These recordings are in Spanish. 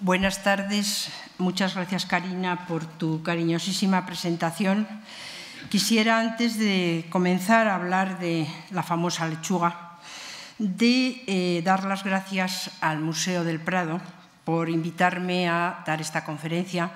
Buenas tardes. Muchas gracias, Karina, por tu cariñosísima presentación. Quisiera, antes de comenzar a hablar de la famosa lechuga, dar las gracias al Museo del Prado por invitarme a dar esta conferencia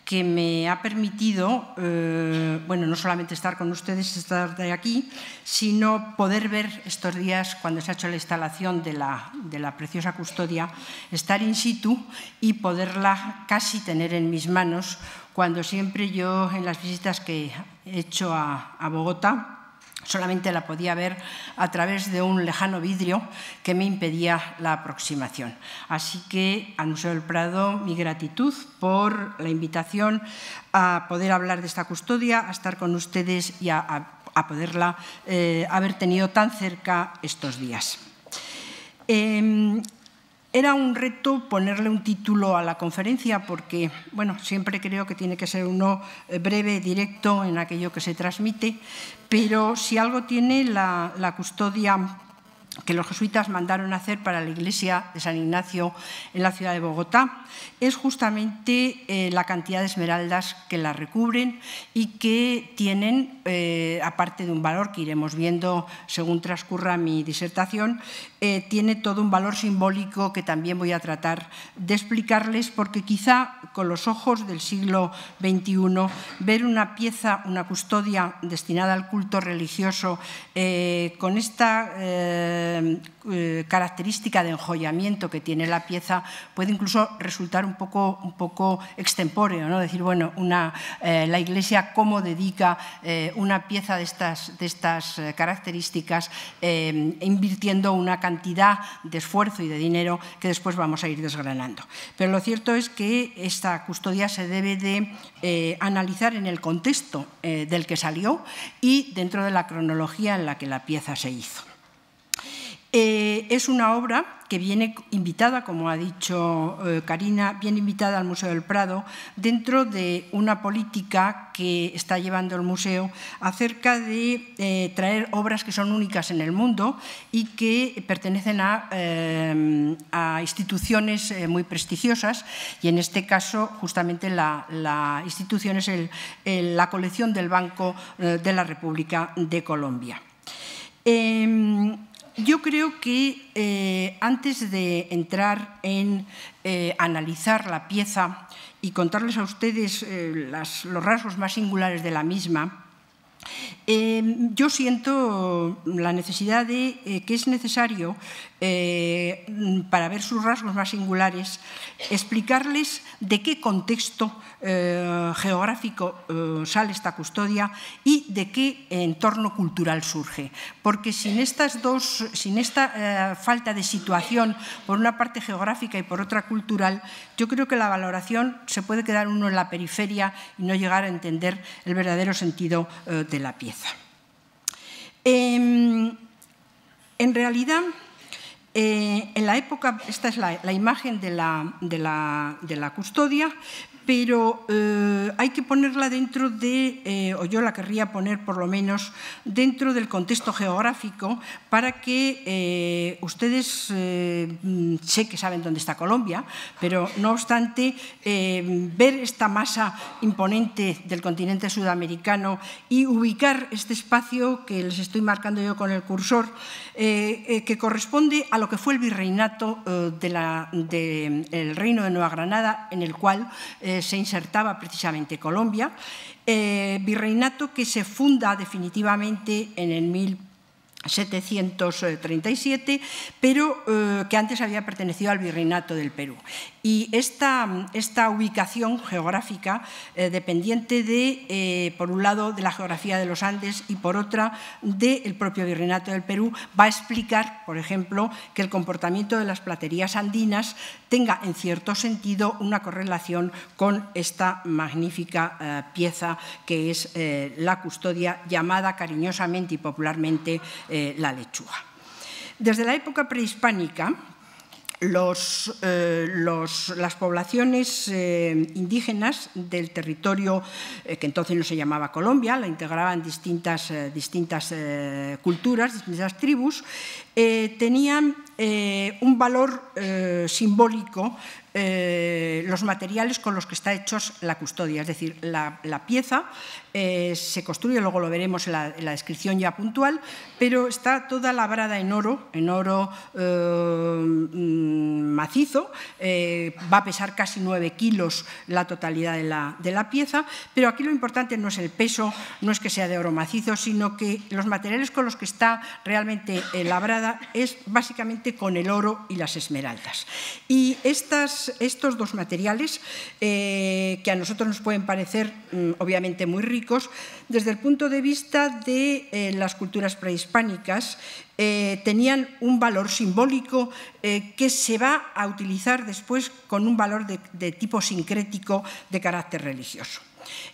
que me ha permitido, no solamente estar con ustedes, estar de aquí, sino poder ver estos días, cuando se ha hecho la instalación de la preciosa custodia, estar in situ y poderla casi tener en mis manos, cuando siempre yo, en las visitas que he hecho a Bogotá, solamente la podía ver a través de un lejano vidrio que me impedía la aproximación. Así que al Museo del Prado mi gratitud por la invitación a poder hablar de esta custodia, a estar con ustedes y a poderla haber tenido tan cerca estos días. Era un reto ponerle un título a la conferencia porque, siempre creo que tiene que ser uno breve, directo en aquello que se transmite, pero si algo tiene la custodia que los jesuitas mandaron hacer para la iglesia de San Ignacio en la ciudad de Bogotá, es justamente la cantidad de esmeraldas que la recubren y que tienen, aparte de un valor que iremos viendo según transcurra mi disertación, tiene todo un valor simbólico que también voy a tratar de explicarles, porque quizá con los ojos del siglo XXI ver una pieza, una custodia destinada al culto religioso con esta característica de enjollamiento que tiene la pieza puede incluso resultar un poco extempóreo, ¿no? Decir, la Iglesia cómo dedica una pieza de estas características invirtiendo una cantidad de esfuerzo y de dinero que después vamos a ir desgranando. Pero lo cierto es que esta custodia se debe de analizar en el contexto del que salió y dentro de la cronología en la que la pieza se hizo. Es una obra que viene invitada, como ha dicho Karina, viene invitada al Museo del Prado dentro de una política que está llevando el museo acerca de traer obras que son únicas en el mundo y que pertenecen a instituciones muy prestigiosas, y en este caso justamente la institución es la colección del Banco de la República de Colombia. Yo creo que antes de entrar en analizar la pieza y contarles a ustedes los rasgos más singulares de la misma, yo siento la necesidad de que es necesario, para ver sus rasgos más singulares, explicarles de qué contexto geográfico sale esta custodia y de qué entorno cultural surge. Porque sin esta falta de situación, por una parte geográfica y por otra cultural, yo creo que la valoración se puede quedar uno en la periferia y no llegar a entender el verdadero sentido de la pieza. En realidad, en la época, esta es la imagen de la custodia, pero hay que ponerla dentro o yo la querría poner por lo menos dentro del contexto geográfico para que ustedes, sé que saben dónde está Colombia, pero no obstante, ver esta masa imponente del continente sudamericano y ubicar este espacio que les estoy marcando yo con el cursor, que corresponde a lo que fue el virreinato del Reino de Nueva Granada, en el cual se insertaba precisamente Colombia, virreinato que se funda definitivamente en el 1737, pero que antes había pertenecido al Virreinato del Perú. Y esta ubicación geográfica, dependiente por un lado, de la geografía de los Andes y por otra, del propio Virreinato del Perú, va a explicar, por ejemplo, que el comportamiento de las platerías andinas tenga, en cierto sentido, una correlación con esta magnífica pieza que es la custodia, llamada cariñosamente y popularmente la lechuga. Desde la época prehispánica, las poblaciones indígenas del territorio que entonces no se llamaba Colombia, la integraban distintas culturas, distintas tribus, tenían un valor simbólico los materiales con los que está hecha la custodia, es decir, la pieza se construye, luego lo veremos en la descripción ya puntual, pero está toda labrada en oro macizo, va a pesar casi 9 kilos la totalidad de la pieza, pero aquí lo importante no es el peso, no es que sea de oro macizo, sino que los materiales con los que está realmente labrada es básicamente con el oro y las esmeraldas. Y estos dos materiales, que a nosotros nos pueden parecer obviamente muy ricos, desde el punto de vista de las culturas prehispánicas, tenían un valor simbólico que se va a utilizar después con un valor de tipo sincrético de carácter religioso.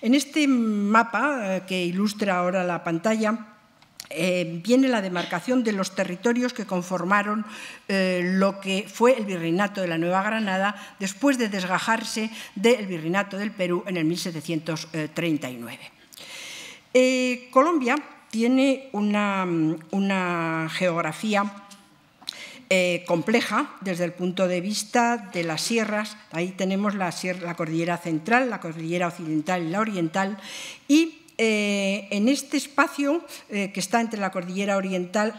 En este mapa que ilustra ahora la pantalla, viene la demarcación de los territorios que conformaron lo que fue el Virreinato de la Nueva Granada después de desgajarse del Virreinato del Perú en el 1739. Colombia tiene una geografía compleja desde el punto de vista de las sierras. Ahí tenemos la cordillera central, la cordillera occidental y la oriental, y en este espacio que está entre la cordillera oriental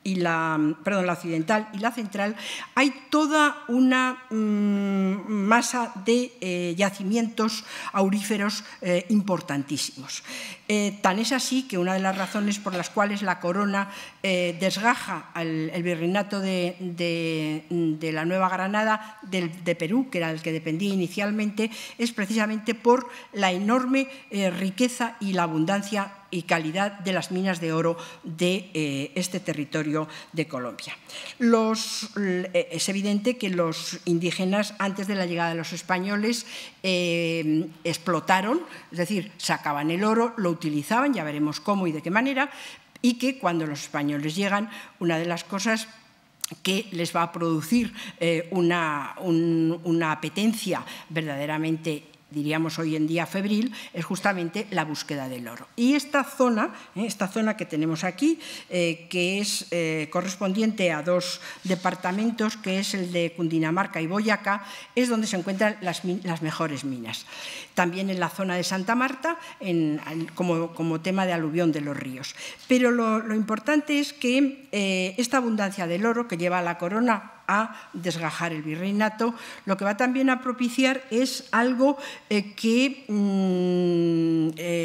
la occidental y la central, hay toda una masa de yacimientos auríferos importantísimos. Tan es así que una de las razones por las cuales la corona desgaja el virreinato de la Nueva Granada de Perú, que era el que dependía inicialmente, es precisamente por la enorme riqueza y la abundancia y calidad de las minas de oro de este territorio de Colombia. Es evidente que los indígenas, antes de la llegada de los españoles, explotaron, es decir, sacaban el oro, lo utilizaban, ya veremos cómo y de qué manera, y que cuando los españoles llegan, una de las cosas que les va a producir una apetencia verdaderamente, diríamos hoy en día, febril, es justamente la búsqueda del oro. Y esta zona que tenemos aquí, que es correspondiente a dos departamentos, que es el de Cundinamarca y Boyacá, es donde se encuentran las mejores minas. También en la zona de Santa Marta, como tema de aluvión de los ríos. Pero lo importante es que esta abundancia del oro que lleva a la corona a desgajar el virreinato, lo que va también a propiciar es algo que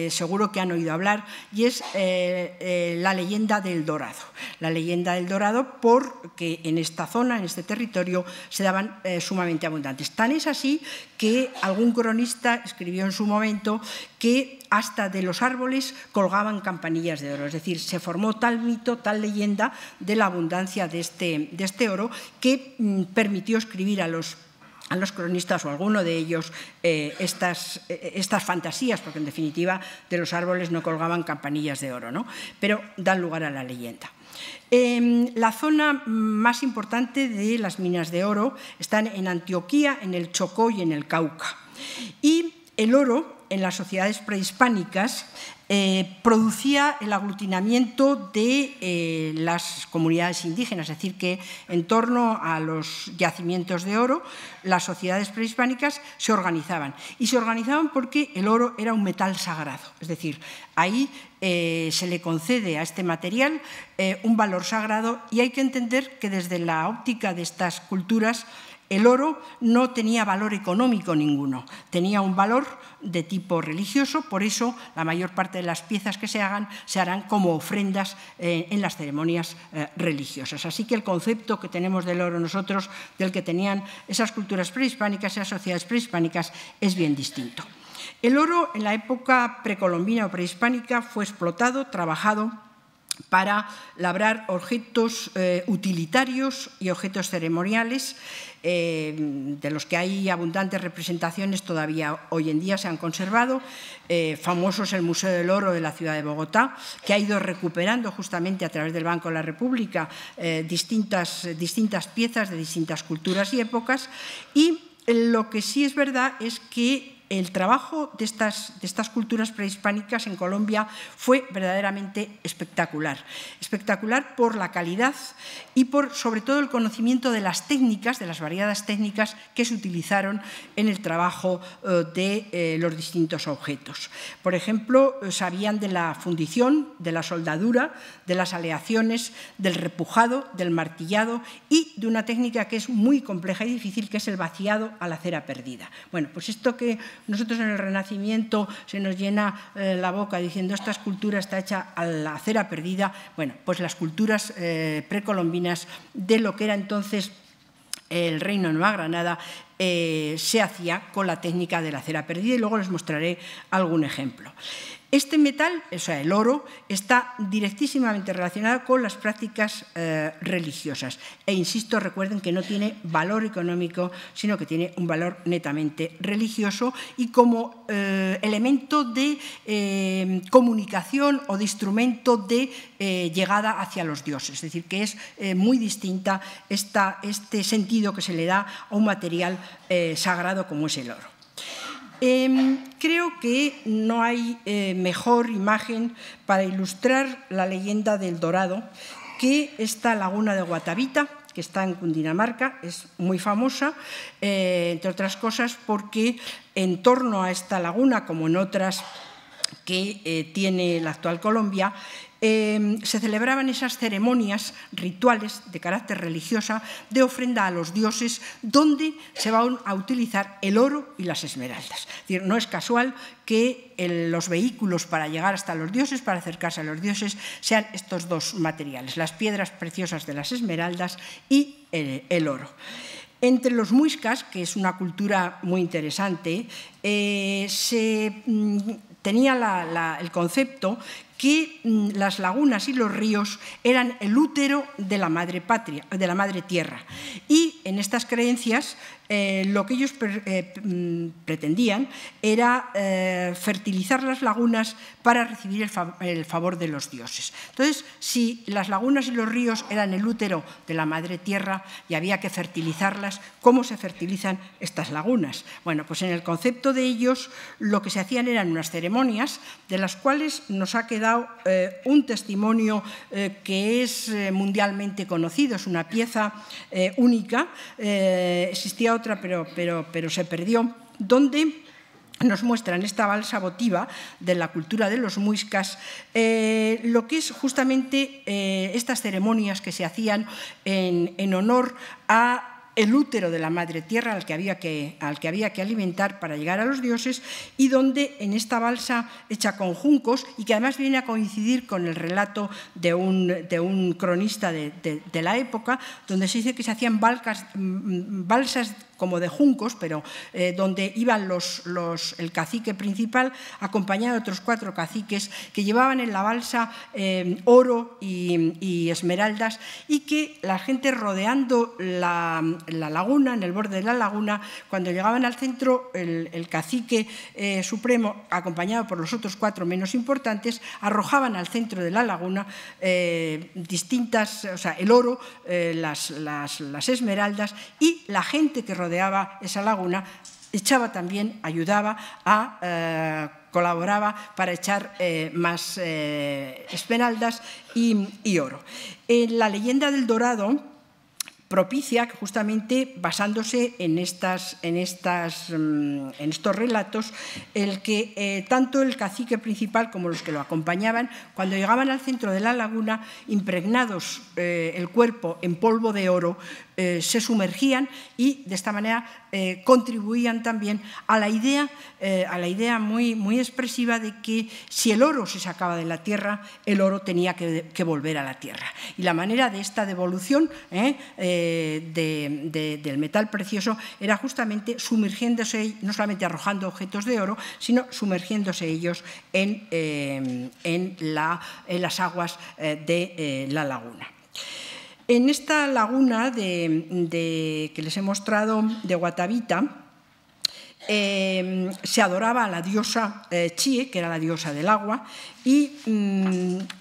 seguro que han oído hablar, y es la leyenda del Dorado. La leyenda del Dorado, porque en esta zona, en este territorio, se daban sumamente abundantes. Tan es así que algún cronista escribió en su momento que hasta de los árboles colgaban campanillas de oro. Es decir, se formó tal mito, tal leyenda de la abundancia de este oro que permitió escribir a los cronistas o a alguno de ellos estas fantasías, porque en definitiva de los árboles no colgaban campanillas de oro, ¿no? Pero dan lugar a la leyenda. La zona más importante de las minas de oro están en Antioquía, en el Chocó y en el Cauca. Y el oro en las sociedades prehispánicas producía el aglutinamiento de las comunidades indígenas, es decir, que en torno a los yacimientos de oro las sociedades prehispánicas se organizaban. Y se organizaban porque el oro era un metal sagrado, es decir, ahí se le concede a este material un valor sagrado, y hay que entender que desde la óptica de estas culturas el oro no tenía valor económico ninguno, tenía un valor de tipo religioso, por eso la mayor parte de las piezas que se harán como ofrendas en las ceremonias religiosas. Así que el concepto que tenemos del oro nosotros, del que tenían esas culturas prehispánicas, esas sociedades prehispánicas, es bien distinto. El oro en la época precolombina o prehispánica fue explotado, trabajado para labrar objetos utilitarios y objetos ceremoniales, de los que hay abundantes representaciones todavía hoy en día se han conservado. Famoso es el Museo del Oro de la ciudad de Bogotá, que ha ido recuperando justamente a través del Banco de la República distintas piezas de distintas culturas y épocas. Y lo que sí es verdad es que el trabajo de estas culturas prehispánicas en Colombia fue verdaderamente espectacular. Espectacular por la calidad y por, sobre todo, el conocimiento de las técnicas, de las variadas técnicas que se utilizaron en el trabajo de los distintos objetos. Por ejemplo, sabían de la fundición, de la soldadura, de las aleaciones, del repujado, del martillado y de una técnica que es muy compleja y difícil, que es el vaciado a la cera perdida. Bueno, pues esto que nosotros en el Renacimiento se nos llena la boca diciendo esta escultura está hecha a la cera perdida, bueno, pues las culturas precolombinas de lo que era entonces el Reino de Nueva Granada se hacía con la técnica de la cera perdida y luego les mostraré algún ejemplo. Este metal, o sea, el oro, está directísimamente relacionado con las prácticas religiosas. E insisto, recuerden que no tiene valor económico, sino que tiene un valor netamente religioso y como elemento de comunicación o de instrumento de llegada hacia los dioses. Es decir, que es muy distinta este sentido que se le da a un material sagrado como es el oro. Creo que no hay mejor imagen para ilustrar la leyenda del Dorado que esta laguna de Guatavita, que está en Cundinamarca, es muy famosa, entre otras cosas porque en torno a esta laguna, como en otras que tiene la actual Colombia, se celebraban esas ceremonias rituales de carácter religiosa de ofrenda a los dioses, donde se van a utilizar el oro y las esmeraldas. Es decir, no es casual que los vehículos para llegar hasta los dioses, para acercarse a los dioses, sean estos dos materiales, las piedras preciosas de las esmeraldas y el oro. Entre los muiscas, que es una cultura muy interesante, se tenía el concepto que las lagunas y los ríos eran el útero de la madre patria, de la madre tierra. Y en estas creencias lo que ellos pretendían era fertilizar las lagunas para recibir el favor de los dioses. Entonces, si las lagunas y los ríos eran el útero de la madre tierra y había que fertilizarlas, ¿cómo se fertilizan estas lagunas? Bueno, pues en el concepto de ellos lo que se hacían eran unas ceremonias de las cuales nos ha quedado un testimonio que es mundialmente conocido, es una pieza única, existía otra pero se perdió, donde nos muestran esta balsa votiva de la cultura de los muiscas, lo que es justamente estas ceremonias que se hacían en honor a el útero de la madre tierra al que había que alimentar para llegar a los dioses, y donde en esta balsa hecha con juncos, y que además viene a coincidir con el relato de un cronista de la época, donde se dice que se hacían balsas como de juncos, pero donde iban el cacique principal acompañado de otros 4 caciques que llevaban en la balsa oro y esmeraldas, y que la gente rodeando la laguna, en el borde de la laguna, cuando llegaban al centro, el cacique supremo, acompañado por los otros 4 menos importantes, arrojaban al centro de la laguna el oro, las esmeraldas, y la gente que rodeaba esa laguna echaba también, ayudaba colaboraba para echar más esmeraldas y oro. La leyenda del Dorado propicia que, justamente basándose en estos relatos, el que tanto el cacique principal como los que lo acompañaban, cuando llegaban al centro de la laguna, impregnados el cuerpo en polvo de oro, se sumergían y de esta manera contribuían también a la idea muy, muy expresiva de que si el oro se sacaba de la tierra, el oro tenía que volver a la tierra. Y la manera de esta devolución del metal precioso era justamente sumergiéndose, no solamente arrojando objetos de oro, sino sumergiéndose ellos en las aguas de la laguna. En esta laguna que les he mostrado de Guatavita, se adoraba a la diosa Chie, que era la diosa del agua, y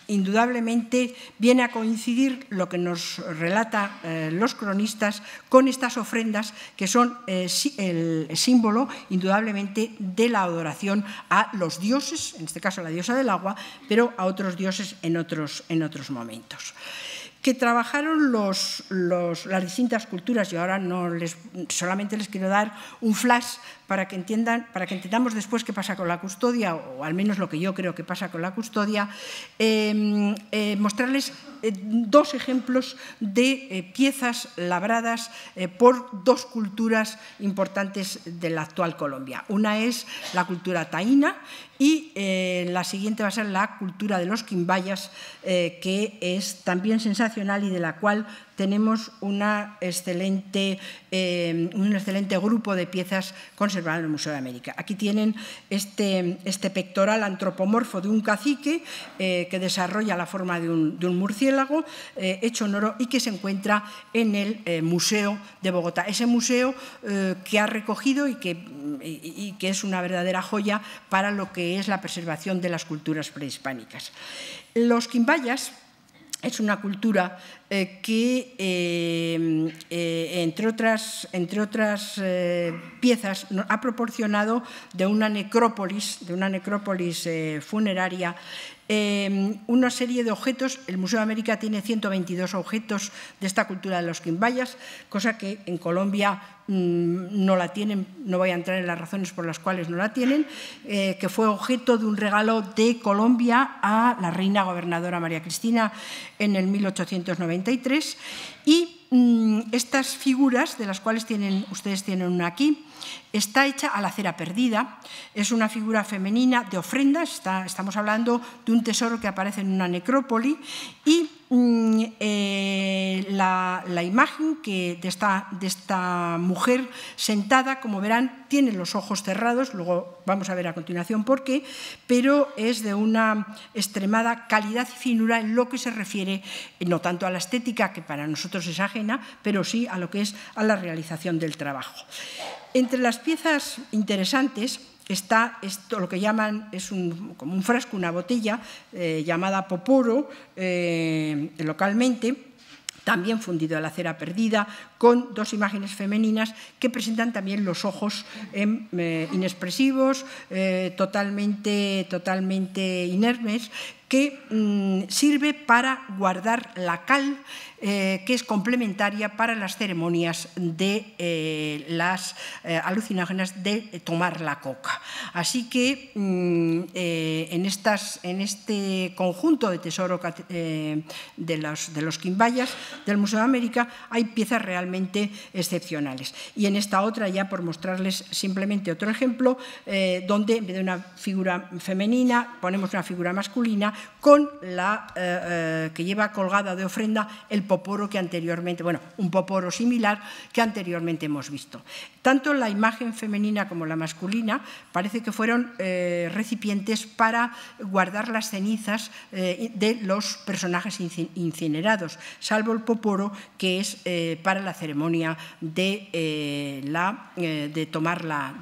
indudablemente viene a coincidir lo que nos relata los cronistas con estas ofrendas que son el símbolo indudablemente de la adoración a los dioses, en este caso a la diosa del agua, pero a otros dioses en otros momentos. Que trabajaron las distintas culturas, y ahora solamente les quiero dar un flash para que entendamos después qué pasa con la custodia, o al menos lo que yo creo que pasa con la custodia, mostrarles dos ejemplos de piezas labradas por dos culturas importantes de la actual Colombia. Una es la cultura taína y la siguiente va a ser la cultura de los quimbayas, que es también sensacional y de la cual tenemos un excelente grupo de piezas conservadas en el Museo de América. Aquí tienen este pectoral antropomorfo de un cacique que desarrolla la forma de un murciélago hecho en oro y que se encuentra en el Museo de Bogotá. Ese museo que ha recogido y que es una verdadera joya para lo que es la preservación de las culturas prehispánicas. Los quimbayas es una cultura que, entre otras piezas, ha proporcionado de una necrópolis funeraria una serie de objetos. El Museo de América tiene 122 objetos de esta cultura de los quimbayas, cosa que en Colombia no la tienen. No voy a entrar en las razones por las cuales no la tienen, que fue objeto de un regalo de Colombia a la reina gobernadora María Cristina en el 1893. Y estas figuras, de las cuales ustedes tienen una aquí, está hecha a la cera perdida, es una figura femenina de ofrenda, estamos hablando de un tesoro que aparece en una necrópoli, y la imagen de esta mujer sentada, como verán, tiene los ojos cerrados, luego vamos a ver a continuación por qué, pero es de una extremada calidad y finura en lo que se refiere no tanto a la estética, que para nosotros es ajena, pero sí a lo que es a la realización del trabajo. Entre las piezas interesantes está esto, lo que llaman, como un frasco, una botella llamada poporo localmente, también fundido a la cera perdida, con dos imágenes femeninas que presentan también los ojos inexpresivos, totalmente inermes, que sirve para guardar la cal, que es complementaria para las ceremonias de las alucinógenas de tomar la coca. Así que en este conjunto de tesoro de los quimbayas del Museo de América hay piezas realmente excepcionales. Y en esta otra, ya por mostrarles simplemente otro ejemplo, donde en vez de una figura femenina ponemos una figura masculina con la que lleva colgada de ofrenda el poporo que anteriormente, un poporo similar que anteriormente hemos visto. Tanto la imagen femenina como la masculina parece que fueron recipientes para guardar las cenizas de los personajes incinerados, salvo el poporo, que es para la ceremonia de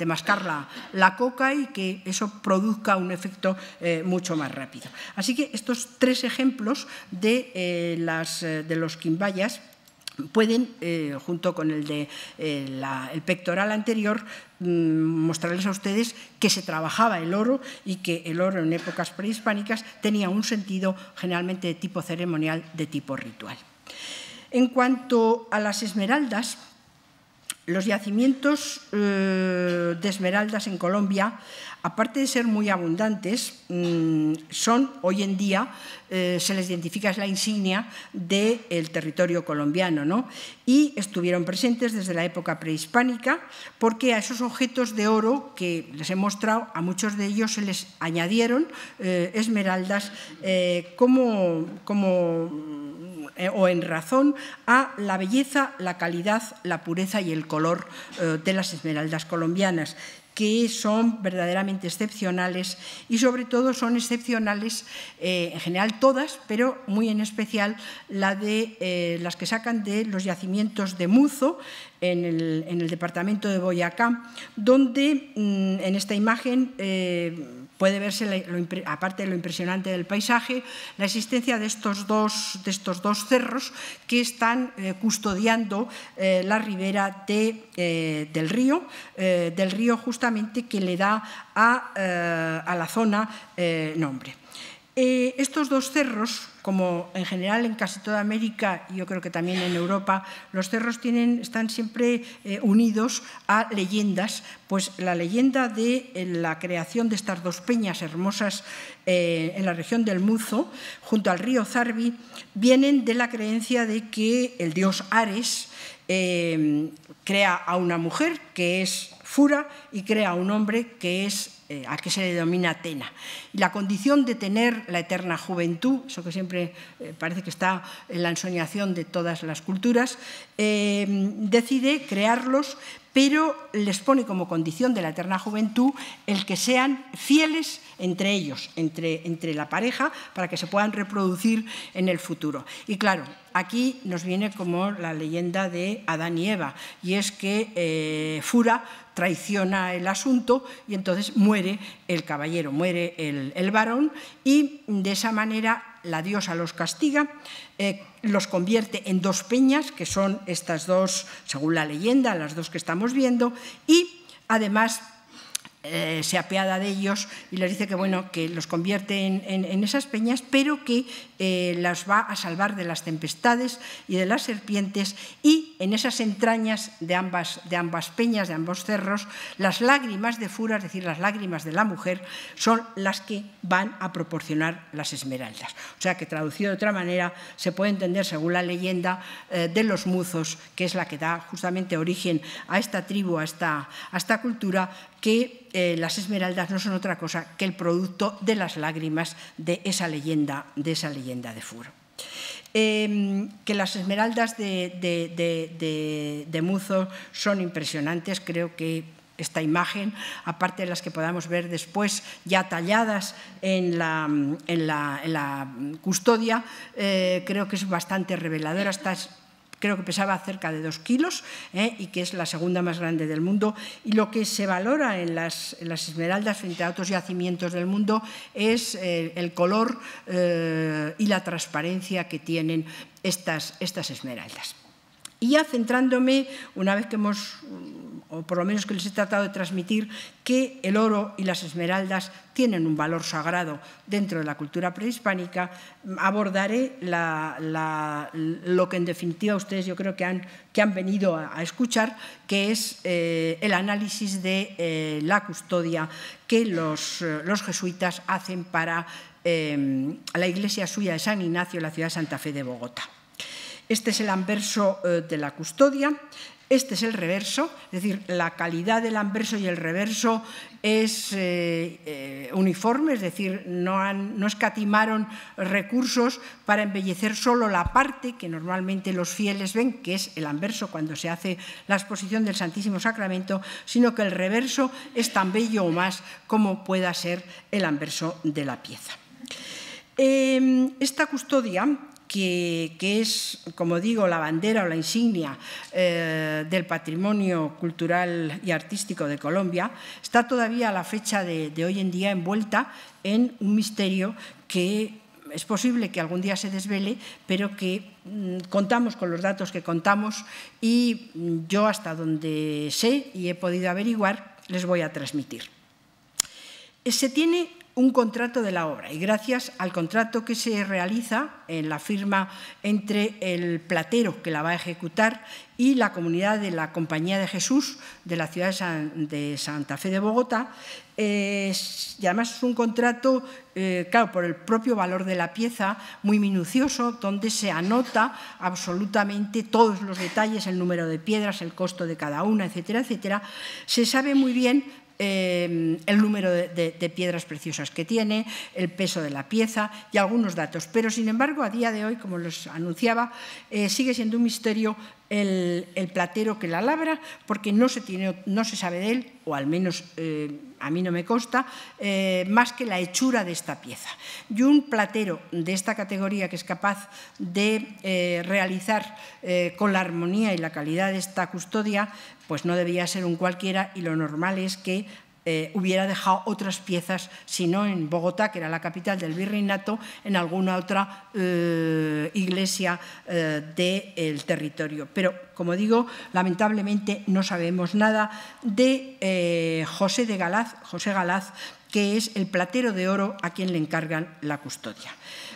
mascar la coca y que eso produzca un efecto mucho más rápido. Así que estos tres ejemplos de los quimbayas pueden, junto con el pectoral anterior, mostrarles a ustedes que se trabajaba el oro y que el oro en épocas prehispánicas tenía un sentido generalmente de tipo ceremonial, de tipo ritual. En cuanto a las esmeraldas, los yacimientos de esmeraldas en Colombia, aparte de ser muy abundantes, son hoy en día, se les identifica, es la insignia del territorio colombiano, ¿no? Y estuvieron presentes desde la época prehispánica, porque a esos objetos de oro que les he mostrado, a muchos de ellos se les añadieron esmeraldas o en razón a la belleza, la calidad, la pureza y el color de las esmeraldas colombianas. que son verdaderamente excepcionales y sobre todo son excepcionales en general todas, pero muy en especial las que sacan de los yacimientos de Muzo en el departamento de Boyacá, donde en esta imagen puede verse, aparte de lo impresionante del paisaje, la existencia de estos dos cerros que están custodiando la ribera del río justamente que le da a la zona nombre. Estos dos cerros, como en general en casi toda América y yo creo que también en Europa, los cerros están siempre unidos a leyendas, pues la leyenda de la creación de estas dos peñas hermosas en la región del Muzo, junto al río Zarbi, vienen de la creencia de que el dios Ares crea a una mujer, que es Fura, y crea a un hombre, que es a que se le denomina Atena. Y la condición de tener la eterna juventud, eso que siempre parece que está en la ensoñación de todas las culturas, decide crearlos, pero les pone como condición de la eterna juventud el que sean fieles entre ellos, entre la pareja, para que se puedan reproducir en el futuro. Y claro, aquí nos viene como la leyenda de Adán y Eva, y es que Fura traiciona el asunto y entonces muere el caballero, muere el varón, y de esa manera la diosa los castiga, los convierte en dos peñas, que son estas dos, según la leyenda, las dos que estamos viendo, y además se apiada de ellos y les dice que, bueno, que los convierte en esas peñas, pero que las va a salvar de las tempestades y de las serpientes, y en esas entrañas de ambas peñas, de ambos cerros, las lágrimas de Fura, es decir, las lágrimas de la mujer, son las que van a proporcionar las esmeraldas. O sea que, traducido de otra manera, se puede entender, según la leyenda de los Muzos, que es la que da justamente origen a esta tribu, a esta cultura, que las esmeraldas no son otra cosa que el producto de las lágrimas de esa leyenda de Fura. Que las esmeraldas de Muzo son impresionantes. Creo que esta imagen, aparte de las que podamos ver después ya talladas en la custodia, creo que es bastante reveladora. Creo que pesaba cerca de 2 kilos y que es la segunda más grande del mundo. Y lo que se valora en las esmeraldas frente a otros yacimientos del mundo es el color y la transparencia que tienen estas esmeraldas. Y ya centrándome, una vez que o por lo menos que les he tratado de transmitir, que el oro y las esmeraldas tienen un valor sagrado dentro de la cultura prehispánica, abordaré lo que en definitiva ustedes yo creo que han venido a escuchar, que es el análisis de la custodia que los jesuitas hacen para la iglesia suya de San Ignacio en la ciudad de Santa Fe de Bogotá. Este es el anverso de la custodia, este es el reverso, es decir, la calidad del anverso y el reverso es uniforme, es decir, no escatimaron recursos para embellecer solo la parte que normalmente los fieles ven, que es el anverso cuando se hace la exposición del Santísimo Sacramento, sino que el reverso es tan bello o más como pueda ser el anverso de la pieza. Esta custodia, que es, como digo, la bandera o la insignia del patrimonio cultural y artístico de Colombia, está todavía a la fecha de hoy en día envuelta en un misterio que es posible que algún día se desvele, pero que contamos con los datos que contamos y yo, hasta donde sé y he podido averiguar, les voy a transmitir. Se tiene un contrato de la obra y gracias al contrato que se realiza en la firma entre el platero que la va a ejecutar y la comunidad de la Compañía de Jesús de la ciudad de Santa Fe de Bogotá, y además es un contrato, claro, por el propio valor de la pieza, muy minucioso, donde se anota absolutamente todos los detalles, el número de piedras, el costo de cada una, etcétera, etcétera. Se sabe muy bien el número de piedras preciosas que tiene, el peso de la pieza y algunos datos. Pero, sin embargo, a día de hoy, como les anunciaba, sigue siendo un misterio el platero que la labra, porque no se sabe de él, o al menos a mí no me consta, más que la hechura de esta pieza. Y un platero de esta categoría que es capaz de realizar con la armonía y la calidad de esta custodia, pues no debía ser un cualquiera, y lo normal es que hubiera dejado otras piezas, si no en Bogotá, que era la capital del virreinato, en alguna otra iglesia del territorio. Pero, como digo, lamentablemente no sabemos nada de José Galaz, que es el platero de oro a quien le encargan la custodia.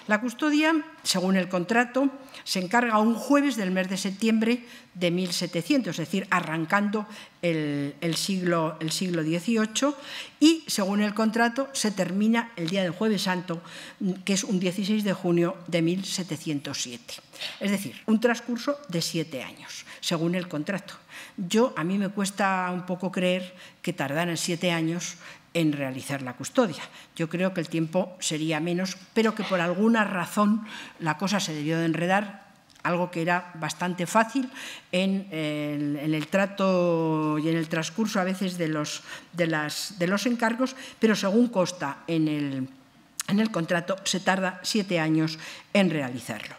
La custodia, según el contrato, se encarga un jueves del mes de septiembre de 1700, es decir, arrancando el siglo XVIII, y, según el contrato, se termina el día del Jueves Santo, que es un 16 de junio de 1707. Es decir, un transcurso de 7 años, según el contrato. A mí me cuesta un poco creer que tardaran 7 años en realizar la custodia. Yo creo que el tiempo sería menos, pero que por alguna razón la cosa se debió de enredar, algo que era bastante fácil en el trato y en el transcurso a veces de los encargos, pero según consta en el contrato se tarda 7 años en realizarlo.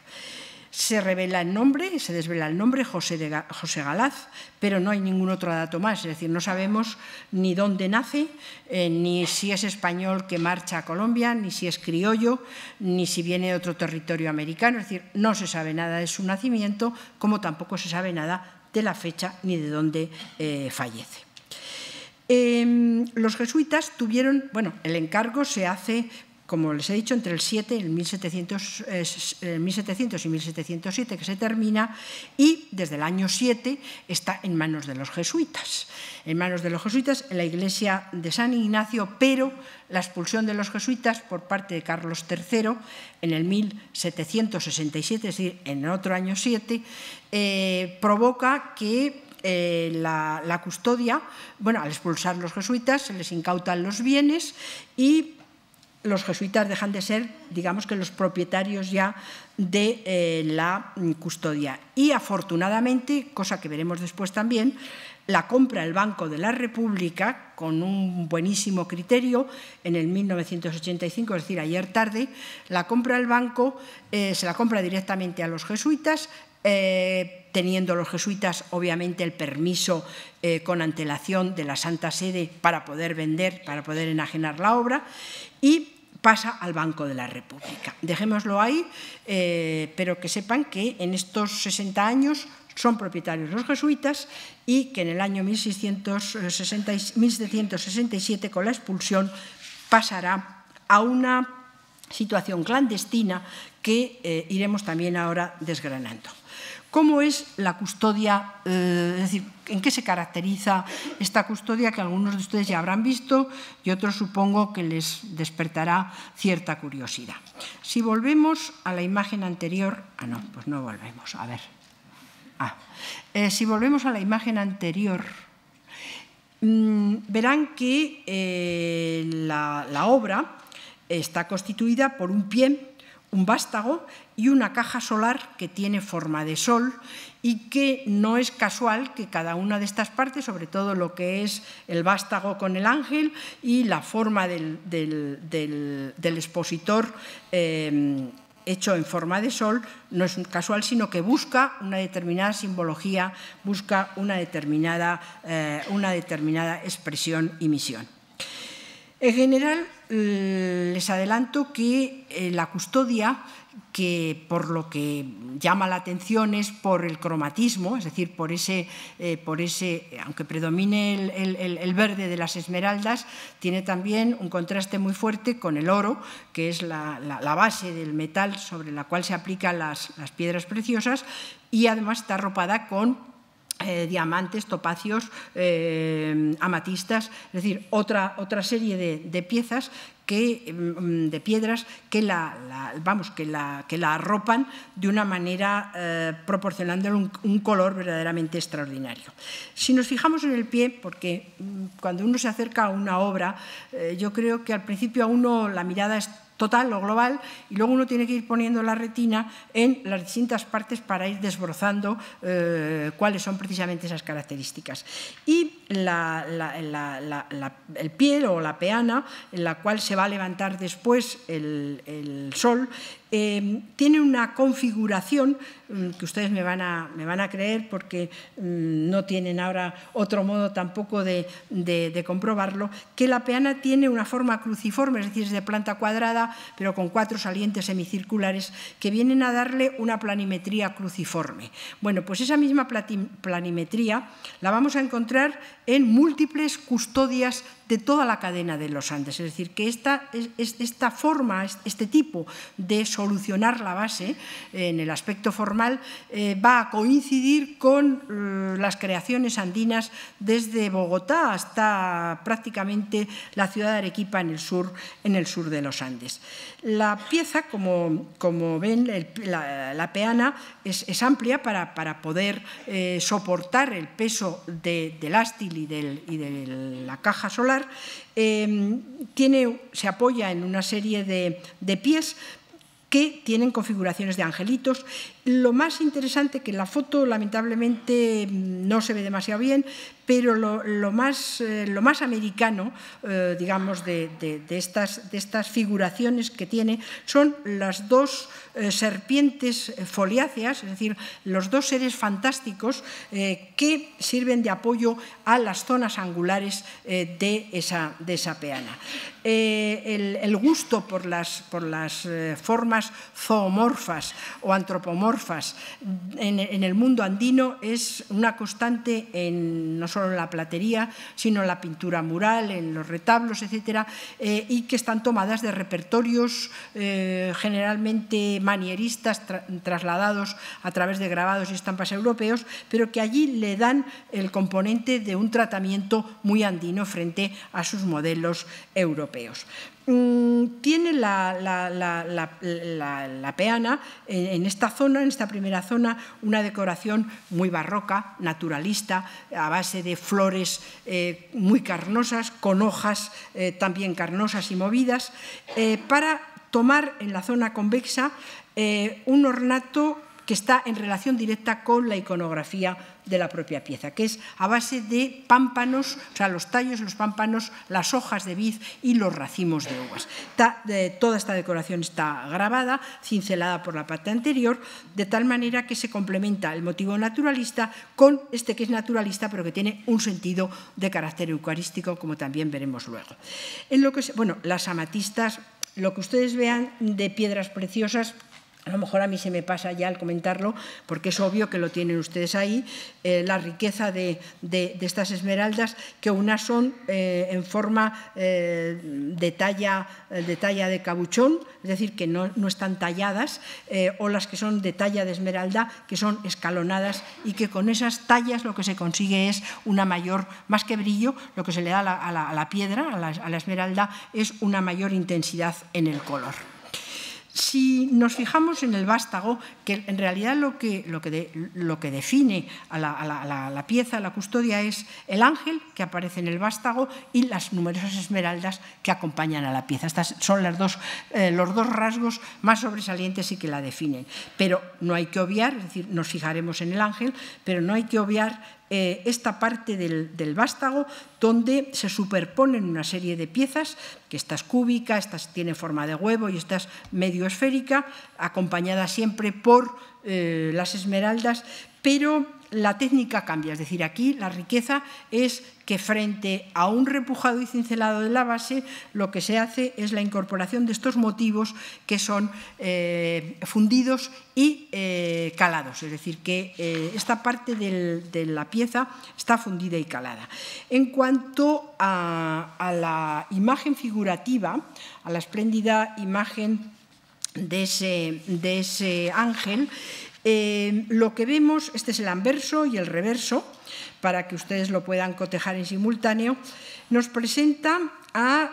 Se revela el nombre, se desvela el nombre, José Galaz, pero no hay ningún otro dato más, es decir, no sabemos ni dónde nace, ni si es español que marcha a Colombia, ni si es criollo, ni si viene de otro territorio americano, es decir, no se sabe nada de su nacimiento, como tampoco se sabe nada de la fecha ni de dónde fallece. Los jesuitas tuvieron, el encargo se hace, como les he dicho, entre el 1700 y 1707, que se termina, y desde el año 7 está en manos de los jesuitas. En manos de los jesuitas en la iglesia de San Ignacio, pero la expulsión de los jesuitas por parte de Carlos III en el 1767, es decir, en el otro año 7, provoca que la custodia, al expulsar los jesuitas, se les incautan los bienes y los jesuitas dejan de ser, digamos que los propietarios ya de la custodia. Y afortunadamente, cosa que veremos después también, la compra el Banco de la República con un buenísimo criterio en el 1985, es decir, ayer tarde, la compra el banco, se la compra directamente a los jesuitas, teniendo los jesuitas obviamente el permiso con antelación de la Santa Sede para poder vender, para poder enajenar la obra, y pasa al Banco de la República. Dejémoslo ahí, pero que sepan que en estos 60 años son propietarios los jesuitas y que en el año 1767, con la expulsión, pasará a una situación clandestina que iremos también ahora desgranando. ¿Cómo es la custodia? Es decir, ¿en qué se caracteriza esta custodia que algunos de ustedes ya habrán visto y otros supongo que les despertará cierta curiosidad? Si volvemos a la imagen anterior... no, pues no volvemos, a ver. Si volvemos a la imagen anterior, verán que la obra está constituida por un pie, un vástago y una caja solar que tiene forma de sol y que no es casual que cada una de estas partes, sobre todo lo que es el vástago con el ángel y la forma del expositor hecho en forma de sol, no es casual, sino que busca una determinada simbología, busca una determinada expresión y misión. En general, les adelanto que la custodia, que por lo que llama la atención es por el cromatismo, es decir, por ese aunque predomine el verde de las esmeraldas, tiene también un contraste muy fuerte con el oro, que es la base del metal sobre la cual se aplican las piedras preciosas, y además está arropada con diamantes, topacios, amatistas, es decir, otra serie de piezas de piedras que la arropan de una manera proporcionándole un color verdaderamente extraordinario. Si nos fijamos en el pie, porque cuando uno se acerca a una obra, yo creo que al principio a uno la mirada es total o global, y luego uno tiene que ir poniendo la retina en las distintas partes para ir desbrozando cuáles son precisamente esas características. Y el pie o la peana, en la cual se va a levantar después el sol, tiene una configuración que ustedes me van a creer porque no tienen ahora otro modo tampoco de comprobarlo, que la peana tiene una forma cruciforme, es decir, es de planta cuadrada, pero con 4 salientes semicirculares que vienen a darle una planimetría cruciforme. Bueno, pues esa misma planimetría la vamos a encontrar en múltiples custodias de toda la cadena de los Andes, es decir, que esta forma, este tipo de solucionar la base en el aspecto formal va a coincidir con las creaciones andinas desde Bogotá hasta prácticamente la ciudad de Arequipa en el sur de los Andes. La pieza, como ven, la peana es amplia para poder soportar el peso del ástil y de la caja solar. Se apoya en una serie de pies que tienen configuraciones de angelitos. Lo más interesante, que en la foto lamentablemente no se ve demasiado bien, pero lo más americano, digamos, de estas figuraciones que tiene son las 2 serpientes foliáceas, es decir, los 2 seres fantásticos que sirven de apoyo a las zonas angulares de esa peana. El gusto por las formas zoomorfas o antropomorfas en el mundo andino es una constante no solo en la platería, sino en la pintura mural, en los retablos, etcétera, y que están tomadas de repertorios generalmente manieristas trasladados a través de grabados y estampas europeos, pero que allí le dan el componente de un tratamiento muy andino frente a sus modelos europeos. Tiene la peana en esta zona, en esta primera zona, una decoración muy barroca, naturalista, a base de flores muy carnosas, con hojas también carnosas y movidas, para tomar en la zona convexa un ornato que está en relación directa con la iconografía de la propia pieza, que es a base de pámpanos, o sea, los tallos, los pámpanos, las hojas de vid y los racimos de uvas. Toda esta decoración está grabada, cincelada por la parte anterior, de tal manera que se complementa el motivo naturalista con este que es naturalista, pero que tiene un sentido de carácter eucarístico, como también veremos luego. Las amatistas, lo que ustedes vean de piedras preciosas, a lo mejor a mí se me pasa ya al comentarlo, porque es obvio que lo tienen ustedes ahí, la riqueza de estas esmeraldas, que unas son en forma de talla de cabuchón, es decir, que no están talladas, o las que son de talla de esmeralda, que son escalonadas, y que con esas tallas lo que se consigue es una mayor, más que brillo, lo que se le da a la piedra, a la esmeralda, es una mayor intensidad en el color. Si nos fijamos en el vástago, que en realidad lo que define a la pieza, a la custodia, es el ángel que aparece en el vástago y las numerosas esmeraldas que acompañan a la pieza. Estas son los dos rasgos más sobresalientes y que la definen. Pero no hay que obviar, es decir, nos fijaremos en el ángel, pero no hay que obviar esta parte del vástago donde se superponen una serie de piezas, que esta es cúbica, esta tiene forma de huevo y esta es medio esférica, acompañada siempre por las esmeraldas, pero la técnica cambia, es decir, aquí la riqueza es que frente a un repujado y cincelado de la base, lo que se hace es la incorporación de estos motivos que son fundidos y calados, es decir, que esta parte de la pieza está fundida y calada. En cuanto a la imagen figurativa, a la espléndida imagen de ese ángel, lo que vemos, este es el anverso y el reverso, para que ustedes lo puedan cotejar en simultáneo, nos presenta a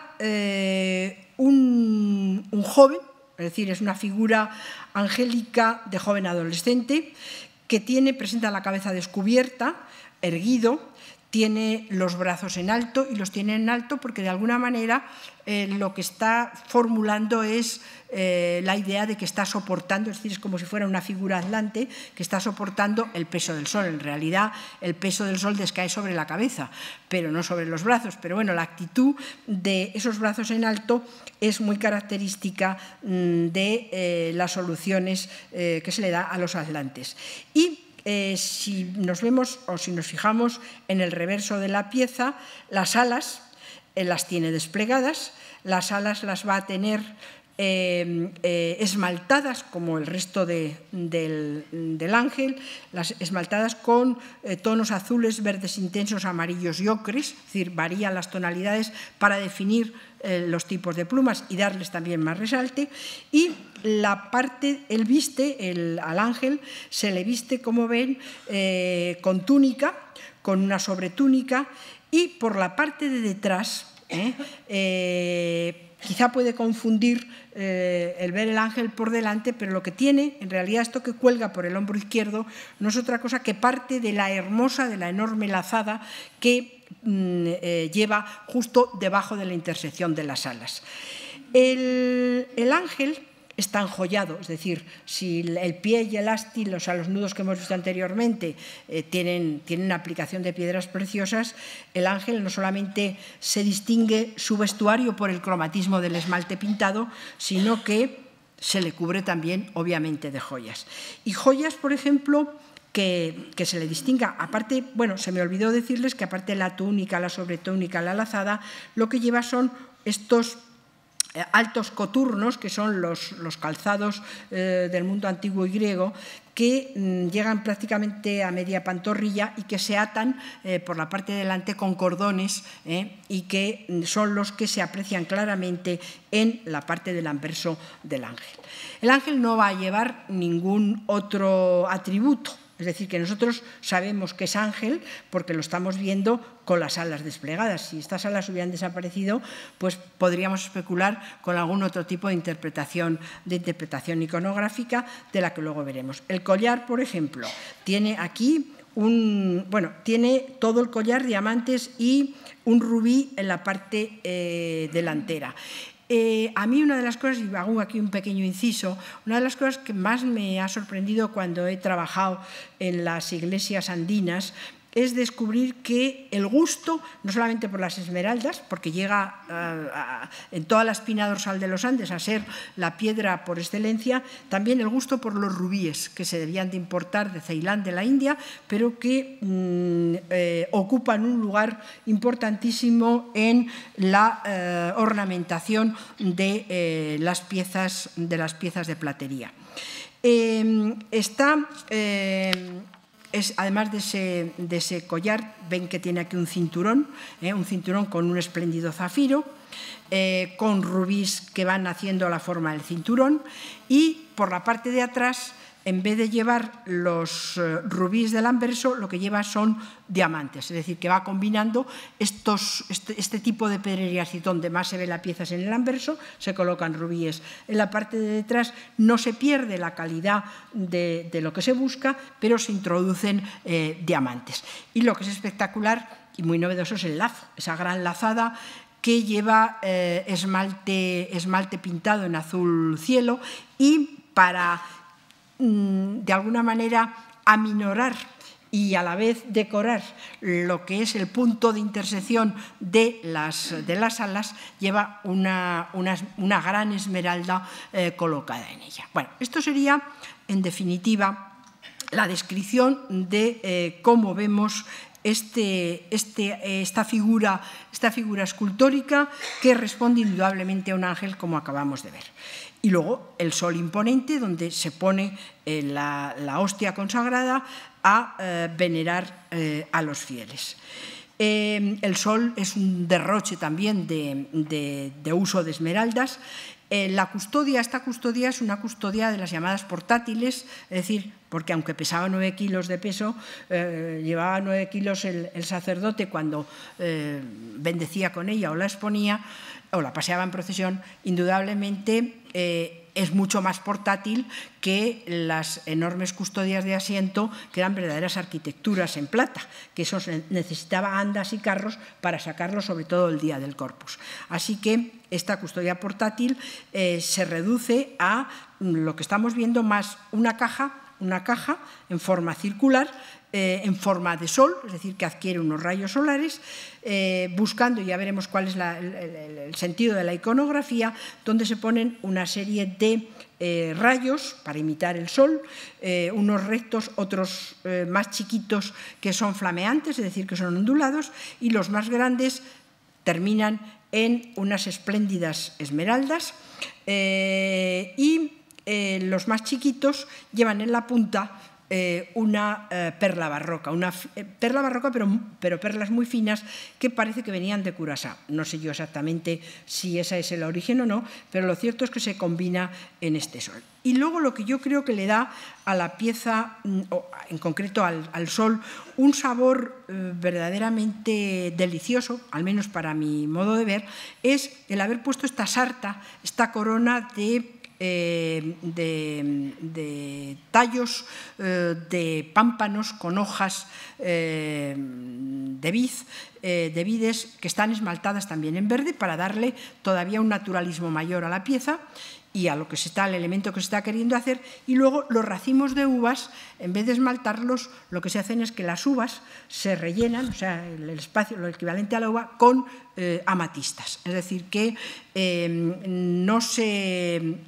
un joven, es decir, es una figura angélica de joven adolescente, que presenta la cabeza descubierta, erguido, tiene los brazos en alto, y los tiene en alto porque de alguna manera lo que está formulando es la idea de que está soportando, es decir, es como si fuera una figura atlante que está soportando el peso del sol. En realidad, el peso del sol descae sobre la cabeza, pero no sobre los brazos. Pero bueno, la actitud de esos brazos en alto es muy característica de las soluciones que se le da a los atlantes. Y si nos vemos o si nos fijamos en el reverso de la pieza, las alas las tiene desplegadas, las alas las va a tener esmaltadas como el resto del ángel, las esmaltadas con tonos azules, verdes intensos, amarillos y ocres, es decir, varían las tonalidades para definir los tipos de plumas y darles también más resalte. Y la parte, el viste, al ángel se le viste, como ven, con túnica, con una sobretúnica, y por la parte de detrás, quizá puede confundir el ver el ángel por delante, pero lo que tiene, en realidad, esto que cuelga por el hombro izquierdo no es otra cosa que parte de la hermosa, de la enorme lazada que lleva justo debajo de la intersección de las alas. El ángel está enjollado, es decir, si el pie y el ástil, o sea, los nudos que hemos visto anteriormente, tienen aplicación de piedras preciosas, el ángel no solamente se distingue su vestuario por el cromatismo del esmalte pintado, sino que se le cubre también, obviamente, de joyas. Y joyas, por ejemplo, que se le distinga, aparte, bueno, se me olvidó decirles que aparte de la túnica, la sobretúnica, la lazada, lo que lleva son estos altos coturnos, que son los calzados del mundo antiguo y griego, que llegan prácticamente a media pantorrilla y que se atan por la parte de delante con cordones y que son los que se aprecian claramente en la parte del anverso del ángel. El ángel no va a llevar ningún otro atributo. Es decir, que nosotros sabemos que es ángel porque lo estamos viendo con las alas desplegadas. Si estas alas hubieran desaparecido, pues podríamos especular con algún otro tipo de interpretación iconográfica de la que luego veremos. El collar, por ejemplo, tiene aquí tiene todo el collar, diamantes y un rubí en la parte delantera. A mí una de las cosas, y hago aquí un pequeño inciso, una de las cosas que más me ha sorprendido cuando he trabajado en las iglesias andinas es descubrir que el gusto, no solamente por las esmeraldas, porque llega en toda la espina dorsal de los Andes a ser la piedra por excelencia, también el gusto por los rubíes, que se debían de importar de Ceilán, de la India, pero que ocupan un lugar importantísimo en la ornamentación de las piezas de platería. Además de ese collar, ven que tiene aquí un cinturón con un espléndido zafiro, con rubíes que van haciendo la forma del cinturón, y por la parte de atrás, en vez de llevar los rubíes del anverso, lo que lleva son diamantes, es decir, que va combinando este tipo de pedrerías, y donde más se ve la pieza es en el anverso, se colocan rubíes. En la parte de detrás no se pierde la calidad de lo que se busca, pero se introducen diamantes. Y lo que es espectacular y muy novedoso es el lazo, esa gran lazada que lleva esmalte pintado en azul cielo, y para de alguna manera aminorar y a la vez decorar lo que es el punto de intersección de las alas, lleva una gran esmeralda colocada en ella. Bueno, esto sería, en definitiva, la descripción de cómo vemos esta figura escultórica, que responde indudablemente a un ángel, como acabamos de ver. Y luego el sol imponente, donde se pone la hostia consagrada a venerar a los fieles. El sol es un derroche también de uso de esmeraldas. Esta custodia es una custodia de las llamadas portátiles, es decir, porque aunque pesaba 9 kilos de peso, llevaba 9 kilos el sacerdote cuando bendecía con ella o la exponía o la paseaba en procesión, indudablemente es mucho más portátil que las enormes custodias de asiento, que eran verdaderas arquitecturas en plata, que eso necesitaba andas y carros para sacarlo, sobre todo el día del Corpus. Así que esta custodia portátil se reduce a lo que estamos viendo, más una caja en forma circular, en forma de sol, es decir, que adquiere unos rayos solares, buscando, ya veremos cuál es el sentido de la iconografía, donde se ponen una serie de rayos para imitar el sol, unos rectos, otros más chiquitos que son flameantes, es decir, que son ondulados, y los más grandes terminan en unas espléndidas esmeraldas, y los más chiquitos llevan en la punta una perla barroca, pero perlas muy finas que parece que venían de Curaçao. No sé yo exactamente si ese es el origen o no, pero lo cierto es que se combina en este sol. Y luego lo que yo creo que le da a la pieza, en concreto al sol, un sabor verdaderamente delicioso, al menos para mi modo de ver, es el haber puesto esta sarta, esta corona de tallos de pámpanos con hojas de vides que están esmaltadas también en verde para darle todavía un naturalismo mayor a la pieza y a lo que el elemento que se está queriendo hacer. Y luego los racimos de uvas, en vez de esmaltarlos, lo que se hacen es que las uvas se rellenan, o sea, el espacio, lo equivalente a la uva, con amatistas. Es decir, que no se